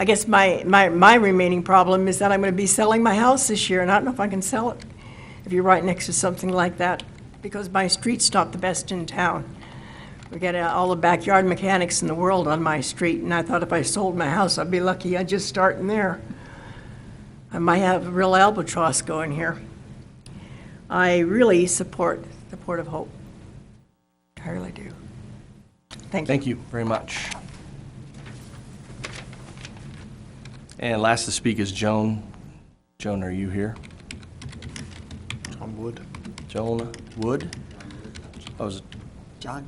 M: guess my remaining problem is that I'm going to be selling my house this year, and I don't know if I can sell it if you're right next to something like that, because my street's not the best in town. We got all the backyard mechanics in the world on my street, and I thought if I sold my house, I'd be lucky. I'd just start in there. I might have a real albatross going here. I really support the Port of Hope. I really do. Thank you.
A: Thank you very much. And last to speak is Joan. Joan, are you here?
C: John Wood.
A: Joan Wood? Oh, is it
D: John?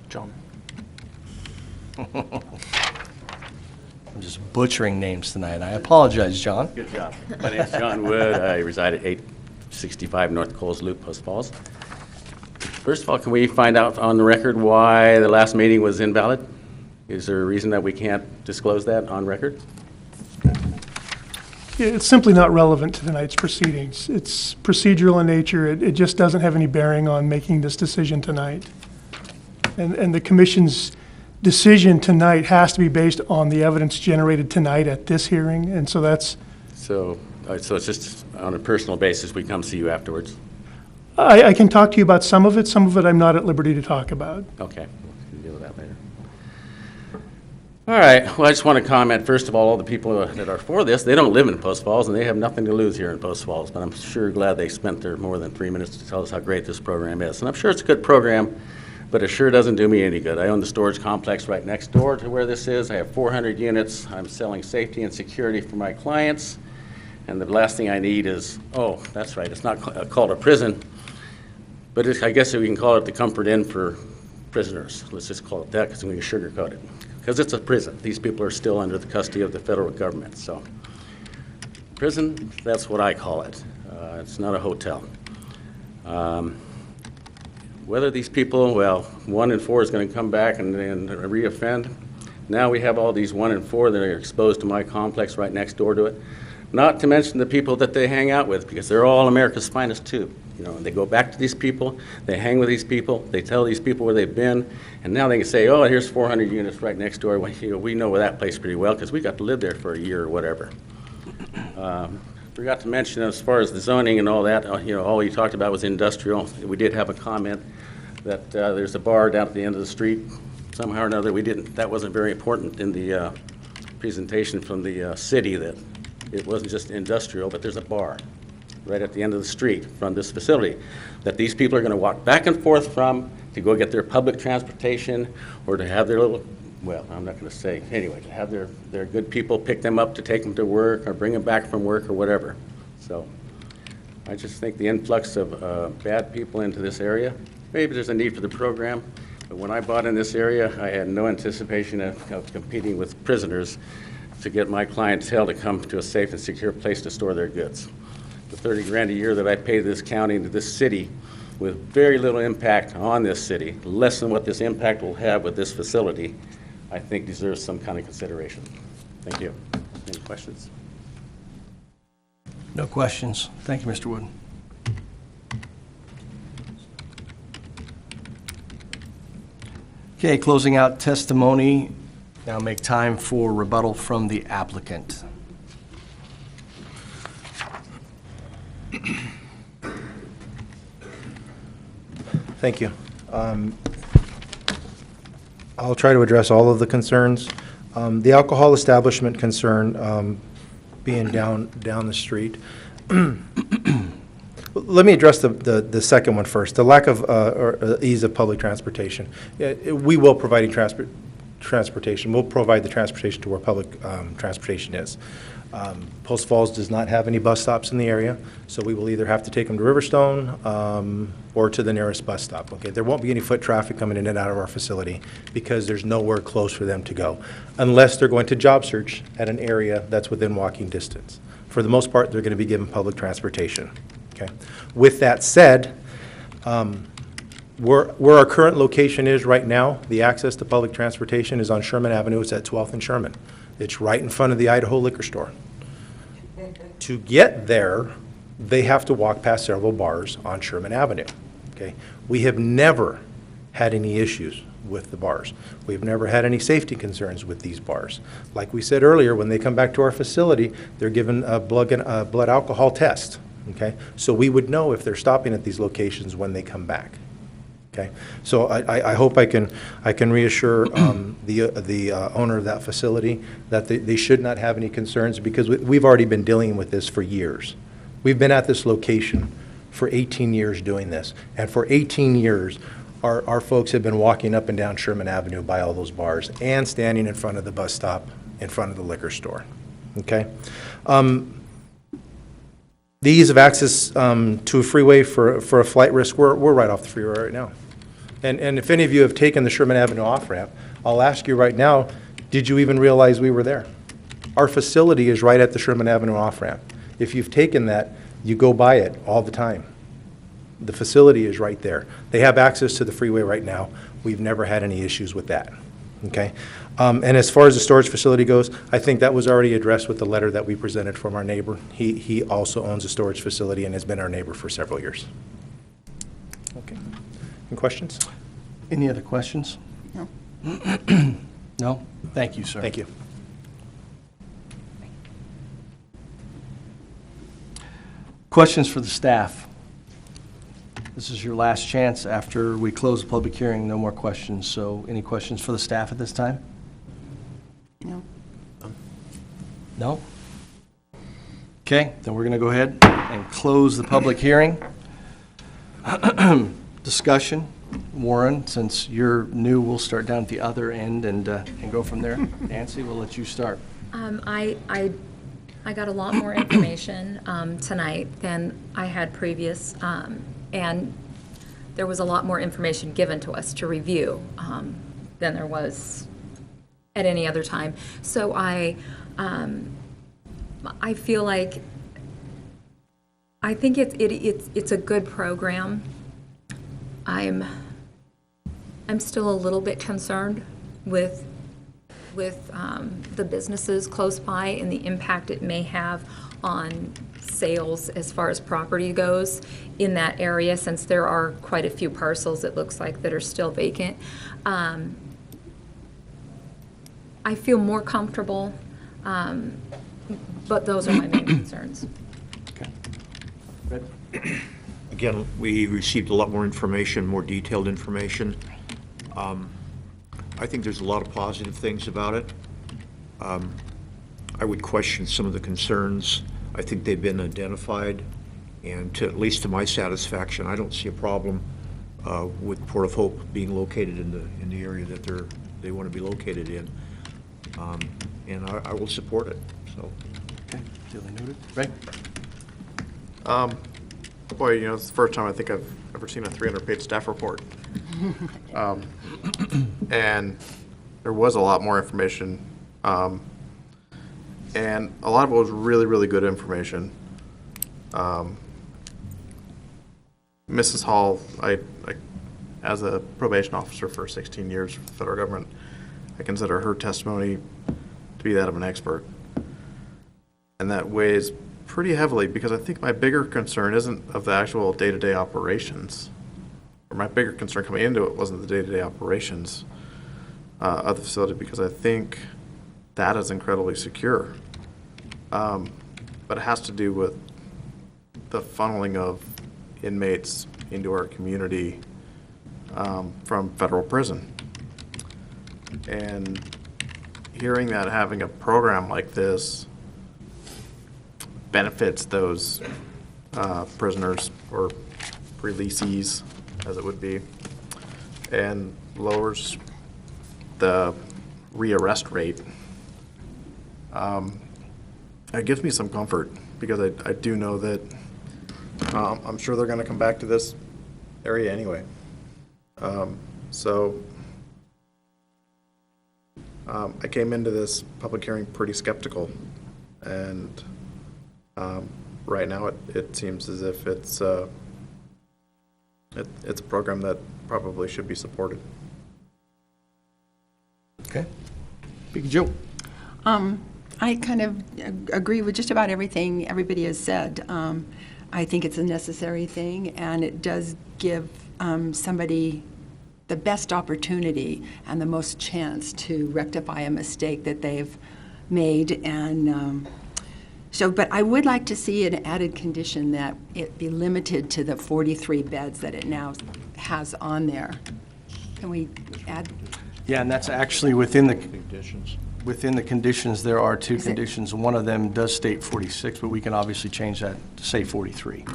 C: John.
A: I'm just butchering names tonight. I apologize, John.
N: Good job. My name's John Wood. I reside at 865 North Coles Loop, Post Falls. First of all, can we find out on the record why the last meeting was invalid? Is there a reason that we can't disclose that on record?
F: It's simply not relevant to tonight's proceedings. It's procedural in nature. It just doesn't have any bearing on making this decision tonight. And the commission's decision tonight has to be based on the evidence generated tonight at this hearing, and so that's...
N: So it's just on a personal basis, we come see you afterwards?
F: I can talk to you about some of it I'm not at liberty to talk about.
N: Okay, we'll deal with that later. All right, well, I just want to comment, first of all the people that are for this, they don't live in Post Falls, and they have nothing to lose here in Post Falls, but I'm sure glad they spent their more than 3 minutes to tell us how great this program is. And I'm sure it's a good program, but it sure doesn't do me any good. I own the storage complex right next door to where this is. I have 400 units. I'm selling safety and security for my clients, and the last thing I need is, oh, that's right, it's not called a prison, but I guess we can call it the Comfort Inn for prisoners. Let's just call it that because we can sugarcoat it. Because it's a prison. These people are still under the custody of the federal government. So prison, that's what I call it. It's not a hotel. Whether these people, well, 1 in 4 is going to come back and reoffend. Now we have all these 1 in 4 that are exposed to my complex right next door to it. Not to mention the people that they hang out with, because they're all America's finest too. You know, they go back to these people, they hang with these people, they tell these people where they've been, and now they can say, oh, here's 400 units right next door. Well, you know, we know that place pretty well because we got to live there for a year or whatever. Forgot to mention, as far as the zoning and all that, you know, all you talked about was industrial. We did have a comment that there's a bar down at the end of the street. Somehow or another, that wasn't very important in the presentation from the city, that it wasn't just industrial, but there's a bar right at the end of the street from this facility that these people are going to walk back and forth from to go get their public transportation or to have their little, well, I'm not going to say, anyway, to have their good people pick them up to take them to work or bring them back from work or whatever. So I just think the influx of bad people into this area, maybe there's a need for the program, but when I bought in this area, I had no anticipation of competing with prisoners to get my clientele to come to a safe and secure place to store their goods. The 30 grand a year that I pay this county and to this city with very little impact on this city, less than what this impact will have with this facility, I think deserves some kind of consideration. Thank you. Any questions?
A: No questions. Thank you, Mr. Wood. Okay, closing out testimony. Now make time for rebuttal from the applicant.
I: Thank you. I'll try to address all of the concerns. The alcohol establishment concern, being down the street. Let me address the second one first, the lack of or ease of public transportation. We will provide transportation. We'll provide the transportation to where public transportation is. Post Falls does not have any bus stops in the area, so we will either have to take them to Riverstone or to the nearest bus stop. Okay, there won't be any foot traffic coming in and out of our facility because there's nowhere close for them to go, unless they're going to job search at an area that's within walking distance. For the most part, they're going to be given public transportation. Okay. With that said, where our current location is right now, the access to public transportation is on Sherman Avenue. It's at 12th and Sherman. It's right in front of the Idaho liquor store. To get there, they have to walk past several bars on Sherman Avenue. Okay. We have never had any issues with the bars. We've never had any safety concerns with these bars. Like we said earlier, when they come back to our facility, they're given a blood alcohol test. Okay, so we would know if they're stopping at these locations when they come back. Okay, so I hope I can reassure the owner of that facility that they should not have any concerns, because we've already been dealing with this for years. We've been at this location for 18 years doing this, and for 18 years our folks have been walking up and down Sherman Avenue by all those bars and standing in front of the bus stop in front of the liquor store. Okay. The ease of access to a freeway for a flight risk, we're right off the freeway right now. And if any of you have taken the Sherman Avenue off-ramp, I'll ask you right now, did you even realize we were there? Our facility is right at the Sherman Avenue off-ramp. If you've taken that, you go by it all the time. The facility is right there. They have access to the freeway right now. We've never had any issues with that. Okay? And as far as the storage facility goes, I think that was already addressed with the letter that we presented from our neighbor. He also owns a storage facility and has been our neighbor for several years. Okay. Any questions?
A: Any other questions?
D: No.
A: No? Thank you, sir.
I: Thank you.
A: Questions for the staff? This is your last chance after we close the public hearing. No more questions. So any questions for the staff at this time?
D: No.
A: No? Okay, then we're going to go ahead and close the public hearing. Discussion. Warren, since you're new, we'll start down at the other end and go from there. Nancy, we'll let you start.
O: I got a lot more information tonight than I had previous, and there was a lot more information given to us to review than there was at any other time. So I feel like I think it's a good program. I'm still a little bit concerned with the businesses close by and the impact it may have on sales as far as property goes in that area, since there are quite a few parcels, it looks like, that are still vacant. I feel more comfortable, but those are my main concerns.
A: Okay. Good.
G: Again, we received a lot more information, more detailed information. I think there's a lot of positive things about it. I would question some of the concerns. I think they've been identified, and at least to my satisfaction, I don't see a problem with Port of Hope being located in the area that they want to be located in, and I will support it. So.
A: Okay. Duly noted. Right.
C: Boy, you know, it's the first time I think I've ever seen a 300-page staff report. And there was a lot more information. And a lot of it was really, really good information. Mrs. Hall, I, as a probation officer for 16 years for the federal government, I consider her testimony to be that of an expert. And that weighs pretty heavily, because I think my bigger concern isn't of the actual day-to-day operations. Or my bigger concern coming into it wasn't the day-to-day operations of the facility, because I think that is incredibly secure. But it has to do with the funneling of inmates into our community from federal prison. And hearing that having a program like this benefits those prisoners or releasees, as it would be, and lowers the rearrest rate, it gives me some comfort, because I do know that I'm sure they're going to come back to this area anyway. So I came into this public hearing pretty skeptical, and right now it seems as if it's a program that probably should be supported.
A: Okay. Big Joe.
D: I kind of agree with just about everything everybody has said. I think it's a necessary thing, and it does give somebody the best opportunity and the most chance to rectify a mistake that they've made. And but I would like to see an added condition that it be limited to the 43 beds that it now has on there. Can we add?
A: Yeah, and that's actually within the
G: Conditions.
A: Within the conditions, there are two
D: Is it-
A: conditions. One of them does state 46, but we can obviously change that to say 43.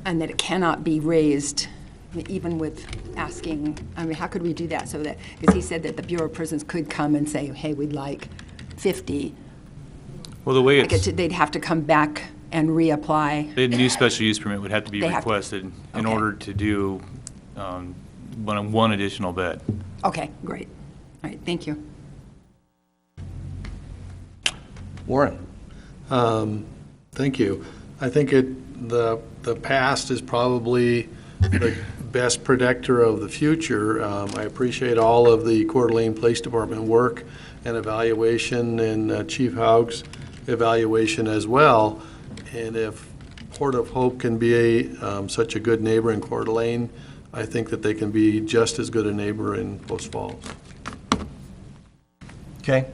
D: And that it cannot be raised, even with asking, I mean, how could we do that? So that, because he said that the Bureau of Prisons could come and say, hey, we'd like 50.
H: Well, the way
D: Like
H: it's,
D: they'd have to come back and reapply.
H: the new special use permit would have to be
D: They have to-
H: requested in
D: Okay.
H: order to do one additional bed.
D: Okay, great. All right, thank you.
A: Warren?
P: Thank you. I think the past is probably the best predictor of the future. I appreciate all of the Coeur d'Alene Police Department work and evaluation, and Chief Haug's evaluation as well. And if Port of Hope can be such a good neighbor in Coeur d'Alene, I think that they can be just as good a neighbor in Post Falls.
A: Okay.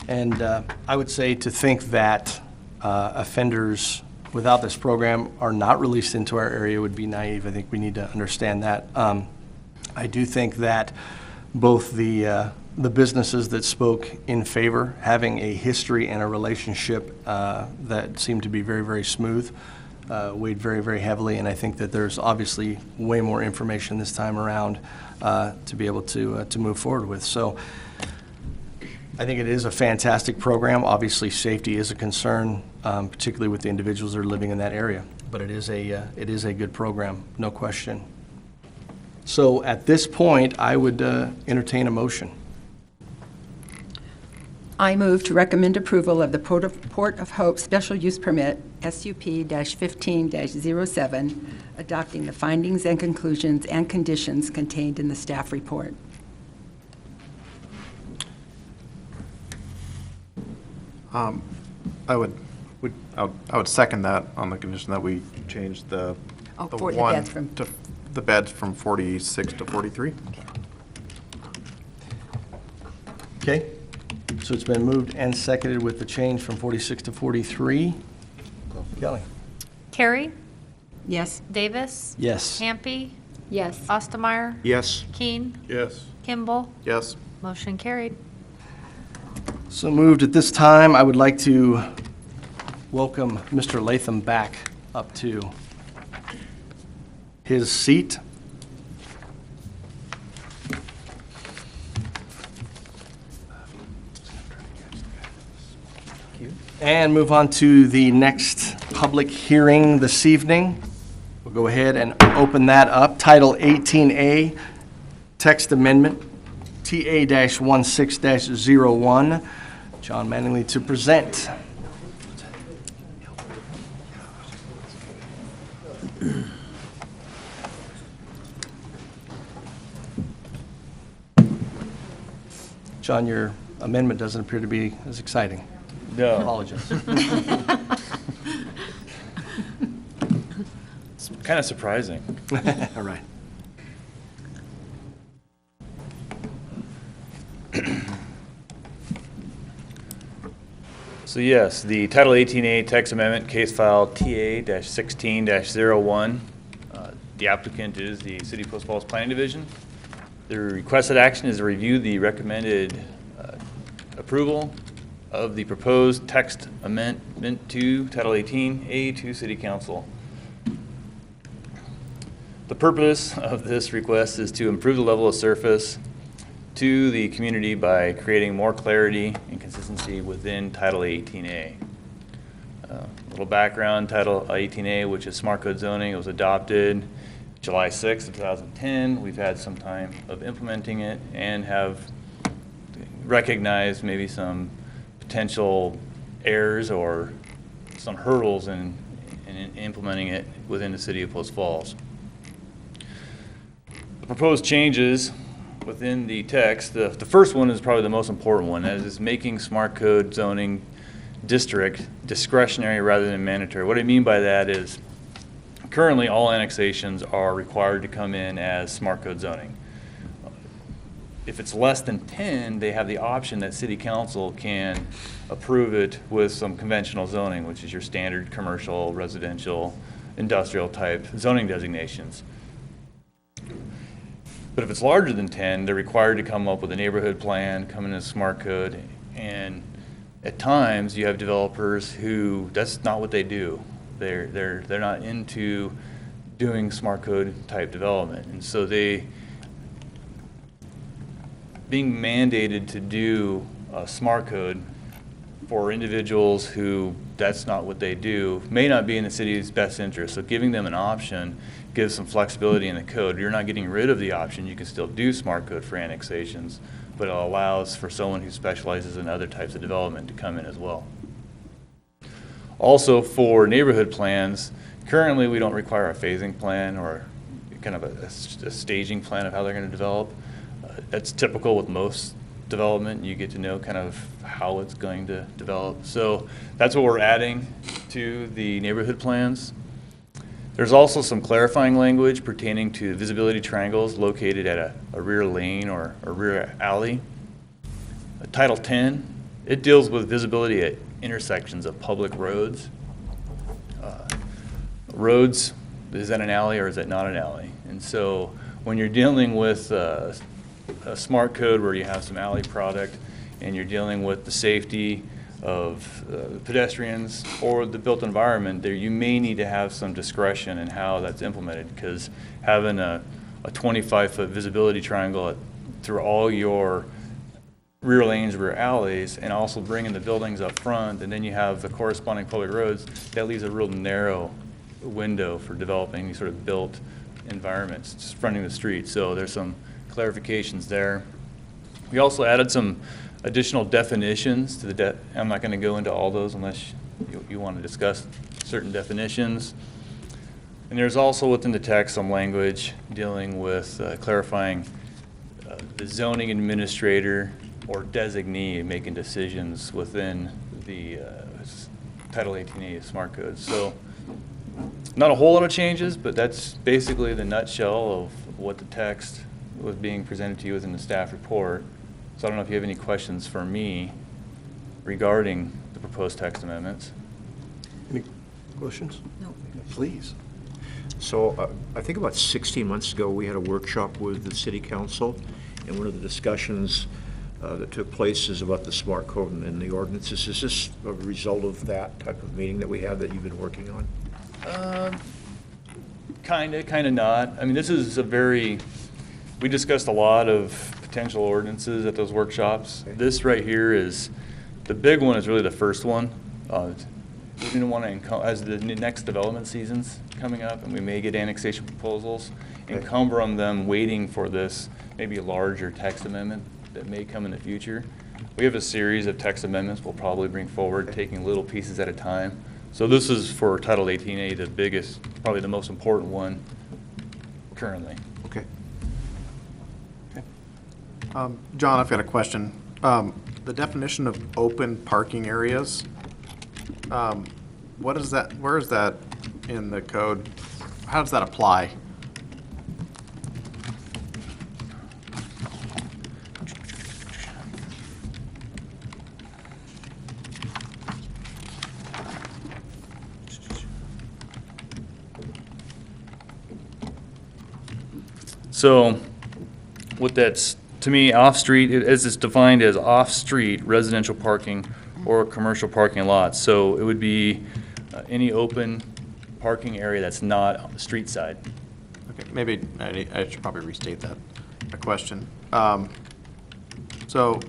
A: And I would say to think that offenders without this program are not released into our area would be naive. I think we need to understand that. I do think that both the businesses that spoke in favor, having a history and a relationship that seemed to be very, very smooth, weighed very, very heavily. And I think that there's obviously way more information this time around to be able to move forward with. So I think it is a fantastic program. Obviously, safety is a concern, particularly with the individuals that are living in that area. But it is a good program, no question. So at this point, I would entertain a motion.
D: I move to recommend approval of the Port of Hope Special Use Permit, SUP-15-07, adopting the findings and conclusions and conditions contained in the staff report.
C: I would second that on the condition that we change the
D: Oh,
C: the
D: for the
C: one
D: beds from-
C: to the beds from 46 to 43.
A: Okay? So it's been moved and seconded with the change from 46 to 43. Kelly?
B: Carrie?
D: Yes?
B: Davis?
A: Yes.
B: Hampi?
O: Yes.
B: Ostermeyer?
G: Yes.
B: Keene?
P: Yes.
B: Kimball?
C: Yes.
B: Motion carried.
A: So moved. At this time, I would like to welcome Mr. Latham back up to his seat. And move on to the next public hearing this evening. We'll go ahead and open that up. Title 18A, Text Amendment, TA-16-01. Jon Manley to present. John, your amendment doesn't appear to be as exciting.
H: No.
A: Apologies.
H: It's kind of surprising.
A: All right.
H: So yes, the Title 18A text amendment, case file TA-16-01, The applicant is the City of Post Falls Planning Division. The requested action is to review the recommended approval of the proposed text amendment to Title 18A to City Council. The purpose of this request is to improve the level of service to the community by creating more clarity and consistency within Title 18A. A little background, Title 18A, which is SmartCode zoning, it was adopted July 6th of 2010. We've had some time of implementing it and have recognized maybe some potential errors or some hurdles in implementing it within the City of Post Falls. The proposed changes within the text, the first one is probably the most important one, that is making SmartCode zoning district discretionary rather than mandatory. What I mean by that is currently all annexations are required to come in as SmartCode zoning. If it's less than 10, they have the option that City Council can approve it with some conventional zoning, which is your standard commercial, residential, industrial type zoning designations. But if it's larger than 10, they're required to come up with a neighborhood plan, come in as SmartCode, and at times you have developers who that's not what they do. They're not into doing SmartCode type development, and so they being mandated to do SmartCode for individuals who that's not what they do may not be in the city's best interest. So giving them an option gives some flexibility in the code. You're not getting rid of the option. You can still do SmartCode for annexations, but it allows for someone who specializes in other types of development to come in as well. Also for neighborhood plans, currently we don't require a phasing plan or kind of a staging plan of how they're going to develop. That's typical with most development. You get to know kind of how it's going to develop. So that's what we're adding to the neighborhood plans. There's also some clarifying language pertaining to visibility triangles located at a rear lane or a rear alley. Title 10, it deals with visibility at intersections of public roads. Roads, is that an alley or is that not an alley? And so when you're dealing with a SmartCode where you have some alley product and you're dealing with the safety of pedestrians or the built environment, there you may need to have some discretion in how that's implemented, because having a 25-foot visibility triangle through all your rear lanes, rear alleys, and also bringing the buildings up front, and then you have the corresponding public roads, that leaves a real narrow window for developing these sort of built environments fronting the street. So there's some clarifications there. We also added some additional definitions to the I'm not going to go into all those unless you want to discuss certain definitions. And there's also within the text some language dealing with clarifying the zoning administrator or designee making decisions within the Title 18A SmartCode. So not a whole lot of changes, but that's basically the nutshell of what the text was being presented to you within the staff report. So I don't know if you have any questions for me regarding the proposed text amendments.
A: Any questions?
O: No.
A: Please.
G: So I think about 16 months ago, we had a workshop with the city council, and one of the discussions that took place is about the SmartCode and the ordinances. Is this a result of that type of meeting that we have that you've been working on?
H: Kind of not. I mean, this is we discussed a lot of potential ordinances at those workshops. Okay. This right here is, the big one is really the first one. We didn't want to, as the next development season's coming up and we may get annexation proposals, encumber on them waiting for this maybe a larger text amendment that may come in the future. We have a series of text amendments we'll probably bring forward, taking little pieces at a time. So this is for Title 18A, the biggest, probably the most important one currently.
G: Okay.
C: John, I've got a question. The definition of open parking areas, what is that? Where is that in the code? How does that apply?
H: So what that's, to me, off-street, as it's defined as off-street residential parking or commercial parking lots. So it would be any open parking area that's not on the street side.
C: Okay, maybe I should probably restate that, a question. So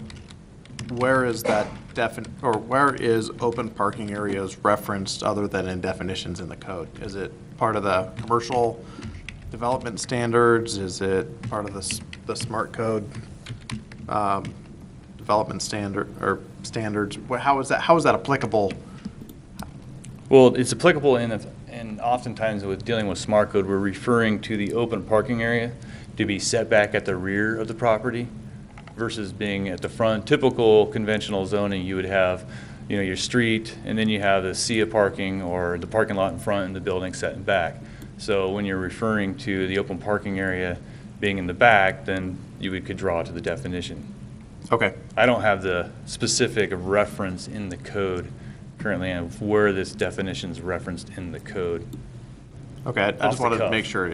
C: where is that where is open parking areas referenced other than in definitions in the code? Is it part of the commercial development standards? Is it part of the SmartCode development standards? How is that applicable?
H: Well, it's applicable and oftentimes with dealing with SmartCode, we're referring to the open parking area to be set back at the rear of the property versus being at the front. Typical conventional zoning, you would have, your street, and then you have the sea of parking or the parking lot in front and the building set in back. So when you're referring to the open parking area being in the back, then you could draw to the definition.
C: Okay.
H: I don't have the specific reference in the code currently of where this definition is referenced in the code.
C: Okay, I
H: Off
C: just
H: the
C: wanted to
H: cuff.
C: make sure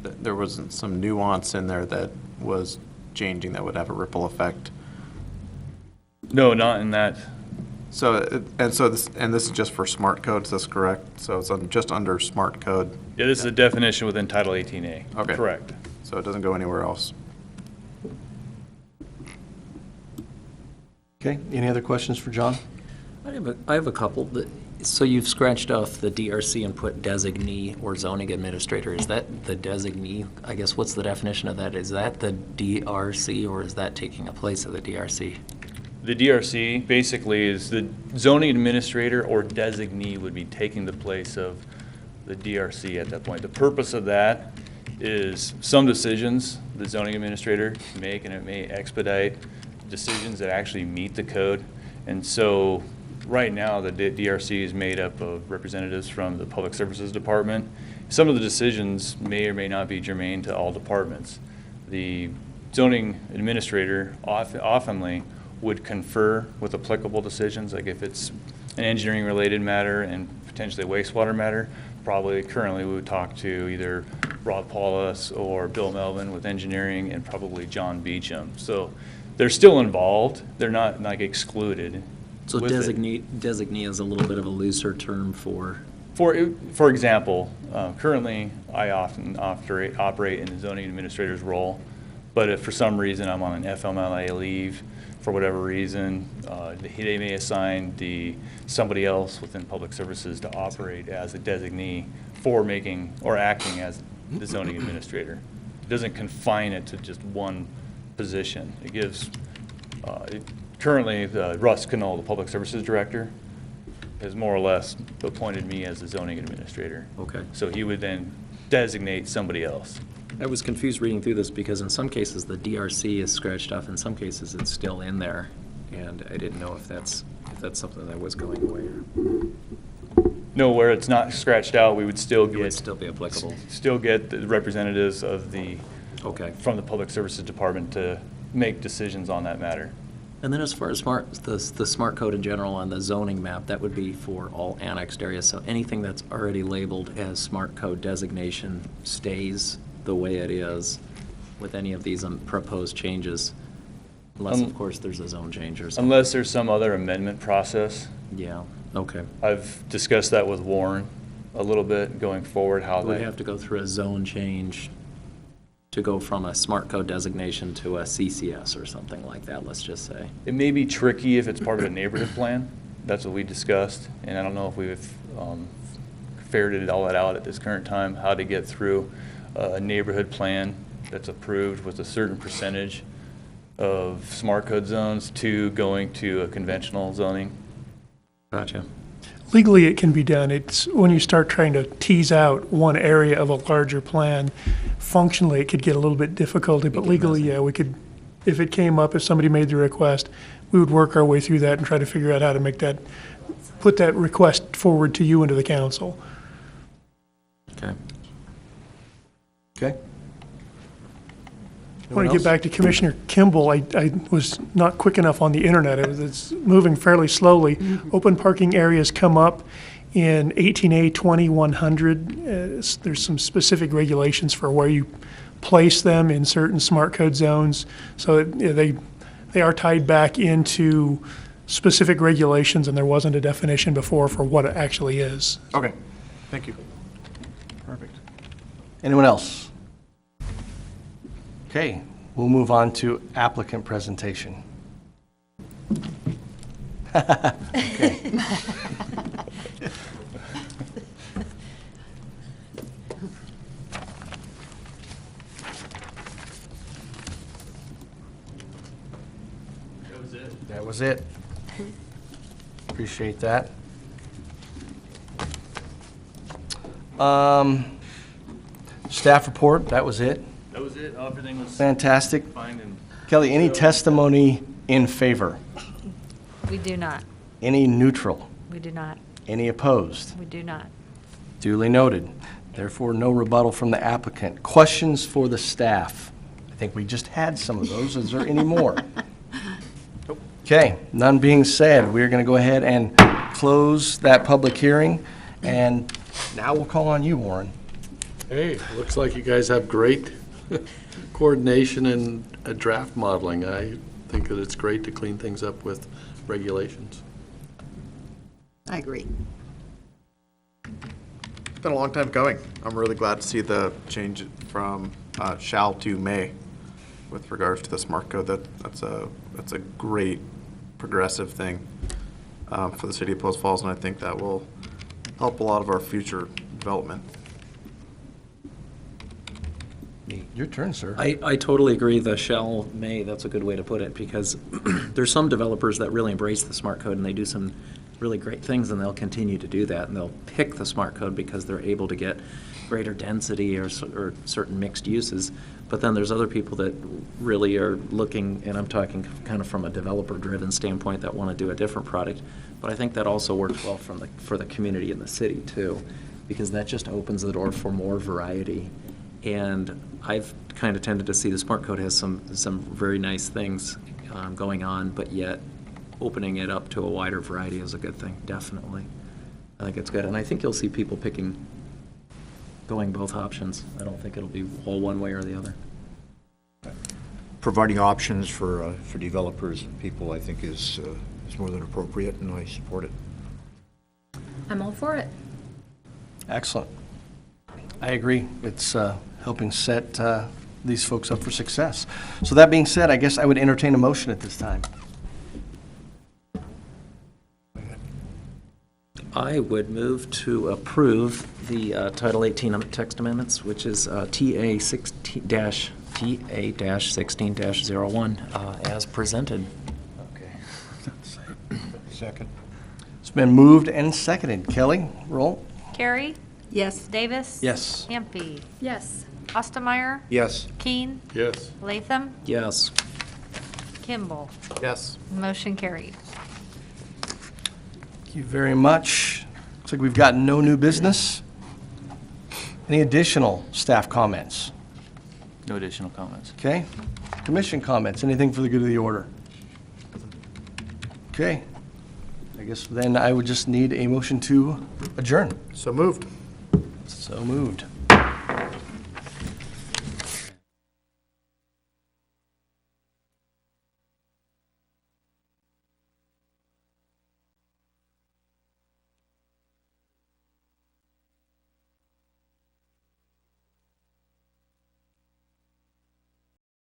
C: there wasn't some nuance in there that was changing that would have a ripple effect.
H: No, not in that.
C: So this is just for SmartCode, is this correct? So it's just under SmartCode?
H: Yeah, this is a definition within Title 18A.
C: Okay.
H: Correct.
C: So it doesn't go anywhere else?
A: Okay, any other questions for John?
E: I have a couple. So you've scratched off the DRC and put designee or zoning administrator. Is that the designee? I guess what's the definition of that? Is that the DRC or is that taking a place of the DRC?
H: The DRC basically is the zoning administrator or designee would be taking the place of the DRC at that point. The purpose of that is some decisions the zoning administrator can make, and it may expedite decisions that actually meet the code. And so right now, the DRC is made up of representatives from the Public Services Department. Some of the decisions may or may not be germane to all departments. The zoning administrator oftenly would confer with applicable decisions, like if it's an engineering-related matter and potentially a wastewater matter, probably currently we would talk to either Rob Paulus or Bill Melvin with engineering and probably John Beecham. So they're still involved. They're not like excluded.
E: So
H: with it.
E: designee is a little bit of a looser term for...
H: For example, currently I often operate in the zoning administrator's role, but if for some reason I'm on an FMLA leave, for whatever reason, they may assign somebody else within public services to operate as a designee for making or acting as the zoning administrator. It doesn't confine it to just one position. It gives, currently, Russ Knoll, the public services director, has more or less appointed me as the zoning administrator.
E: Okay.
H: So he would then designate somebody else.
E: I was confused reading through this because in some cases the DRC is scratched off, in some cases it's still in there, and I didn't know if that's something that was going away or...
H: No, where it's not scratched out, we would still
E: It would
H: get,
E: still be applicable.
H: still get the representatives of
E: Okay.
H: from the Public Services Department to make decisions on that matter.
E: And then as far as the smart code in general on the zoning map, that would be for all annexed areas. So anything that's already labeled as smart code designation stays the way it is with any of these proposed changes, unless of course there's a zone change or something.
H: Unless there's some other amendment process.
E: Yeah, okay.
H: I've discussed that with Warren a little bit going forward, how
E: We'd
H: that,
E: have to go through a zone change to go from a smart code designation to a CCS or something like that, let's just say.
H: it may be tricky if it's part of a neighborhood plan. That's what we discussed, and I don't know if we've ferreted all that out at this current time, how to get through a neighborhood plan that's approved with a certain percentage of smart code zones to going to a conventional zoning.
E: Gotcha.
F: Legally, it can be done. It's when you start trying to tease out one area of a larger plan, functionally, it could get a little bit difficult, but legally, yeah, we could, if it came up, if somebody made the request, we would work our way through that and try to figure out how to make that, put that request forward to you and to the council.
E: Okay.
A: Okay.
F: I want to get back to Commissioner Kimball. I was not quick enough on the internet. It's moving fairly slowly. Open parking areas come up in 18A 2100. There's some specific regulations for where you place them in certain SmartCode zones. So they are tied back into specific regulations, and there wasn't a definition before for what it actually is.
C: Okay, thank you.
A: Perfect. Anyone else? Okay, we'll move on to applicant presentation. Okay. That was it. Appreciate that. Staff report, that was it.
H: That was it. Everything was
A: Fantastic.
H: fine and
A: Kelly, any testimony in favor?
B: We do not.
A: Any neutral?
B: We do not.
A: Any opposed?
B: We do not.
A: Duly noted. Therefore, no rebuttal from the applicant. Questions for the staff? I think we just had some of those. Is there any more? Okay, none being said, we're going to go ahead and close that public hearing. And now we'll call on you, Warren.
P: Hey, looks like you guys have great coordination and draft modeling. I think that it's great to clean things up with regulations.
D: I agree.
C: It's been a long time coming. I'm really glad to see the change from shall to may with regards to the SmartCode. That's a great progressive thing for the city of Post Falls, and I think that will help a lot of our future development.
A: Your turn, sir.
E: I totally agree, the shall may, that's a good way to put it, because there's some developers that really embrace the smart code and they do some really great things, and they'll continue to do that, and they'll pick the smart code because they're able to get greater density or certain mixed uses. But then there's other people that really are looking, and I'm talking kind of from a developer-driven standpoint, that want to do a different product. But I think that also works well for the community and the city too, because that just opens the door for more variety. And I've kind of tended to see the smart code has some very nice things going on, but yet opening it up to a wider variety is a good thing, definitely. I think it's good, and I think you'll see people going both options. I don't think it'll be all one way or the other.
G: Providing options for developers and people, I think, is more than appropriate, and I support it.
O: I'm all for it.
A: Excellent. I agree. It's helping set these folks up for success. So that being said, I guess I would entertain a motion at this time.
E: I would move to approve the Title 18 text amendments, which is TA-16-01 as presented.
G: Okay. Second.
A: It's been moved and seconded. Kelly, roll.
B: Carrie?
D: Yes.
B: Davis?
A: Yes.
B: Hampe?
O: Yes.
B: Ostermeyer?
G: Yes.
B: Keene?
P: Yes.
B: Latham?
E: Yes.
B: Kimball?
C: Yes.
B: Motion carried.
A: Thank you very much. Looks like we've got no new business. Any additional staff comments?
H: no additional comments.
A: Okay. Commission comments, anything for the good of the order? Okay. I guess then I would just need a motion to adjourn.
C: So moved.
A: So moved.